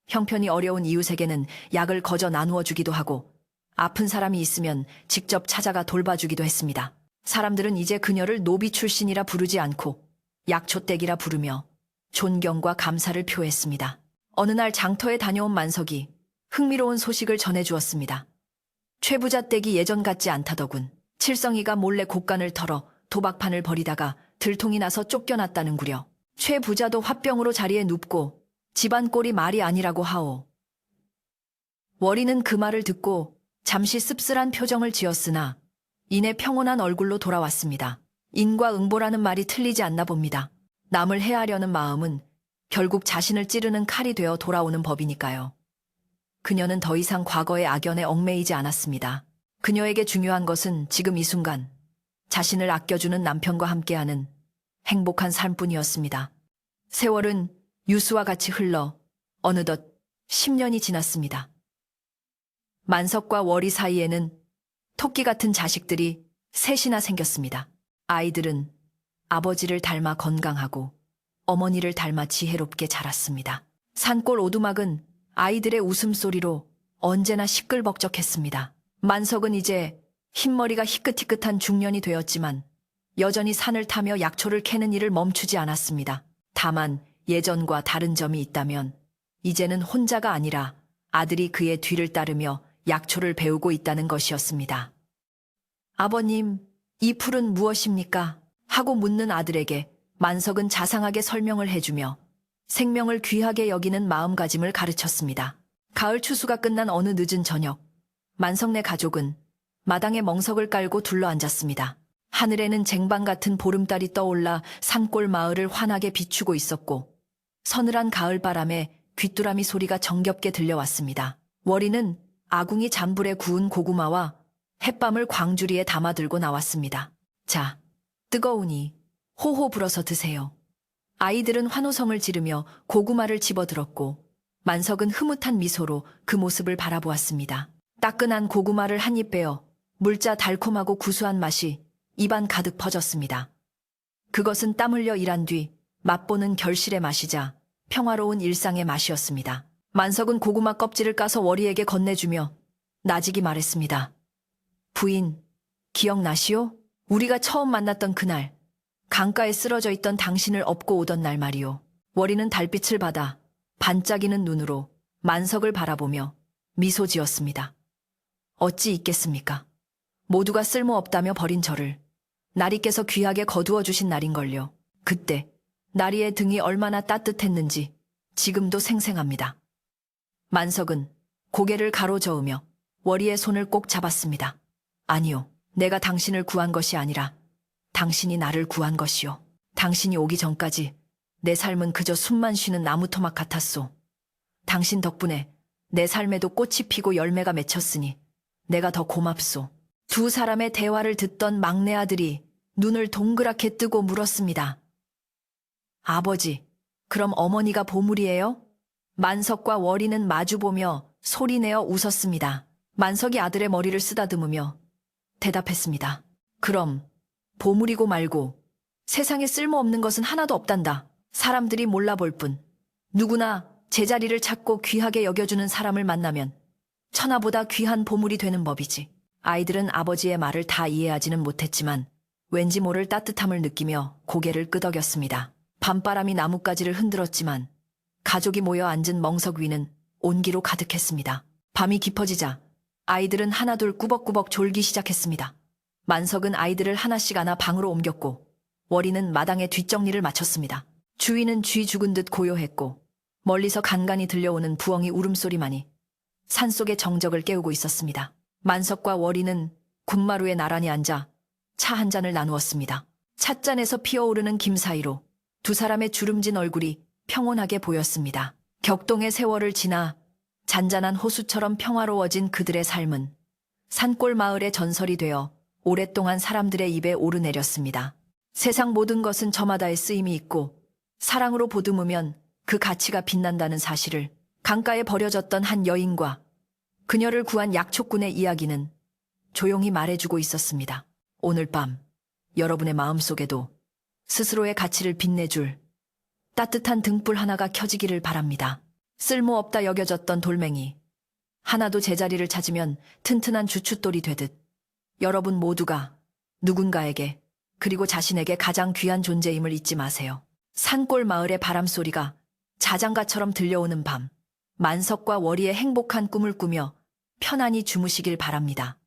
형편이 어려운 이웃에게는 약을 거저 나누어 주기도 하고 아픈 사람이 있으면 직접 찾아가 돌봐주기도 했습니다. 사람들은 이제 그녀를 노비 출신이라 부르지 않고 약초댁이라 부르며 존경과 감사를 표했습니다. 어느 날 장터에 다녀온 만석이 흥미로운 소식을 전해주었습니다. 최 부자 댁이 예전 같지 않다더군. 칠성이가 몰래 곡간을 털어 도박판을 벌이다가 들통이 나서 쫓겨났다는구려. 최 부자도 화병으로 자리에 눕고 집안 꼴이 말이 아니라고 하오. 월이는 그 말을 듣고 잠시 씁쓸한 표정을 지었으나 이내 평온한 얼굴로 돌아왔습니다. 인과응보라는 말이 틀리지 않나 봅니다. 남을 해하려는 마음은 결국 자신을 찌르는 칼이 되어 돌아오는 법이니까요. 그녀는 더 이상 과거의 악연에 얽매이지 않았습니다. 그녀에게 중요한 것은 지금 이 순간 자신을 아껴주는 남편과 함께하는 행복한 삶뿐이었습니다. 세월은 유수와 같이 흘러 어느덧 10년이 지났습니다. 만석과 월이 사이에는 토끼 같은 자식들이 셋이나 생겼습니다. 아이들은 아버지를 닮아 건강하고 어머니를 닮아 지혜롭게 자랐습니다. 산골 오두막은 아이들의 웃음소리로 언제나 시끌벅적했습니다. 만석은 이제 흰머리가 희끗희끗한 중년이 되었지만 여전히 산을 타며 약초를 캐는 일을 멈추지 않았습니다. 다만 예전과 다른 점이 있다면 이제는 혼자가 아니라 아들이 그의 뒤를 따르며 약초를 배우고 있다는 것이었습니다. 아버님, 이 풀은 무엇입니까? 하고 묻는 아들에게 만석은 자상하게 설명을 해주며 생명을 귀하게 여기는 마음가짐을 가르쳤습니다. 가을 추수가 끝난 어느 늦은 저녁, 만석네 가족은 마당에 멍석을 깔고 둘러앉았습니다. 하늘에는 쟁반 같은 보름달이 떠올라 산골 마을을 환하게 비추고 있었고 서늘한 가을 바람에 귀뚜라미 소리가 정겹게 들려왔습니다. 월이는 아궁이 잔불에 구운 고구마와 햇밤을 광주리에 담아 들고 나왔습니다. 자, 뜨거우니 호호 불어서 드세요. 아이들은 환호성을 지르며 고구마를 집어들었고 만석은 흐뭇한 미소로 그 모습을 바라보았습니다. 따끈한 고구마를 한 입 베어 물자 달콤하고 구수한 맛이 입안 가득 퍼졌습니다. 그것은 땀 흘려 일한 뒤 맛보는 결실의 맛이자 평화로운 일상의 맛이었습니다. 만석은 고구마 껍질을 까서 월이에게 건네주며 나직이 말했습니다. 부인, 기억나시오? 우리가 처음 만났던 그날, 강가에 쓰러져 있던 당신을 업고 오던 날 말이오. 월이는 달빛을 받아 반짝이는 눈으로 만석을 바라보며 미소 지었습니다. 어찌 있겠습니까? 모두가 쓸모없다며 버린 저를 나리께서 귀하게 거두어 주신 날인걸요. 그때 나리의 등이 얼마나 따뜻했는지 지금도 생생합니다. 만석은 고개를 가로저으며 월이의 손을 꼭 잡았습니다. 아니요, 내가 당신을 구한 것이 아니라 당신이 나를 구한 것이요. 당신이 오기 전까지 내 삶은 그저 숨만 쉬는 나무토막 같았소. 당신 덕분에 내 삶에도 꽃이 피고 열매가 맺혔으니 내가 더 고맙소. 두 사람의 대화를 듣던 막내 아들이 눈을 동그랗게 뜨고 물었습니다. 아버지, 그럼 어머니가 보물이에요? 만석과 월이는 마주보며 소리내어 웃었습니다. 만석이 아들의 머리를 쓰다듬으며 대답했습니다. 그럼 보물이고 말고 세상에 쓸모없는 것은 하나도 없단다. 사람들이 몰라볼 뿐. 누구나 제자리를 찾고 귀하게 여겨주는 사람을 만나면 천하보다 귀한 보물이 되는 법이지. 아이들은 아버지의 말을 다 이해하지는 못했지만 왠지 모를 따뜻함을 느끼며 고개를 끄덕였습니다. 밤바람이 나뭇가지를 흔들었지만 가족이 모여 앉은 멍석 위는 온기로 가득했습니다. 밤이 깊어지자 아이들은 하나둘 꾸벅꾸벅 졸기 시작했습니다. 만석은 아이들을 하나씩 안아 방으로 옮겼고 월이는 마당에 뒷정리를 마쳤습니다. 주위는 쥐 죽은 듯 고요했고 멀리서 간간히 들려오는 부엉이 울음소리만이 산속의 정적을 깨우고 있었습니다. 만석과 월이는 군마루에 나란히 앉아 차 한 잔을 나누었습니다. 찻잔에서 피어오르는 김 사이로 두 사람의 주름진 얼굴이 평온하게 보였습니다. 격동의 세월을 지나 잔잔한 호수처럼 평화로워진 그들의 삶은 산골 마을의 전설이 되어 오랫동안 사람들의 입에 오르내렸습니다. 세상 모든 것은 저마다의 쓰임이 있고 사랑으로 보듬으면 그 가치가 빛난다는 사실을 강가에 버려졌던 한 여인과 그녀를 구한 약초꾼의 이야기는 조용히 말해주고 있었습니다. 오늘 밤 여러분의 마음속에도 스스로의 가치를 빛내줄 따뜻한 등불 하나가 켜지기를 바랍니다. 쓸모없다 여겨졌던 돌멩이 하나도 제자리를 찾으면 튼튼한 주춧돌이 되듯 여러분 모두가 누군가에게 그리고 자신에게 가장 귀한 존재임을 잊지 마세요. 산골 마을의 바람소리가 자장가처럼 들려오는 밤, 만석과 월이의 행복한 꿈을 꾸며 편안히 주무시길 바랍니다.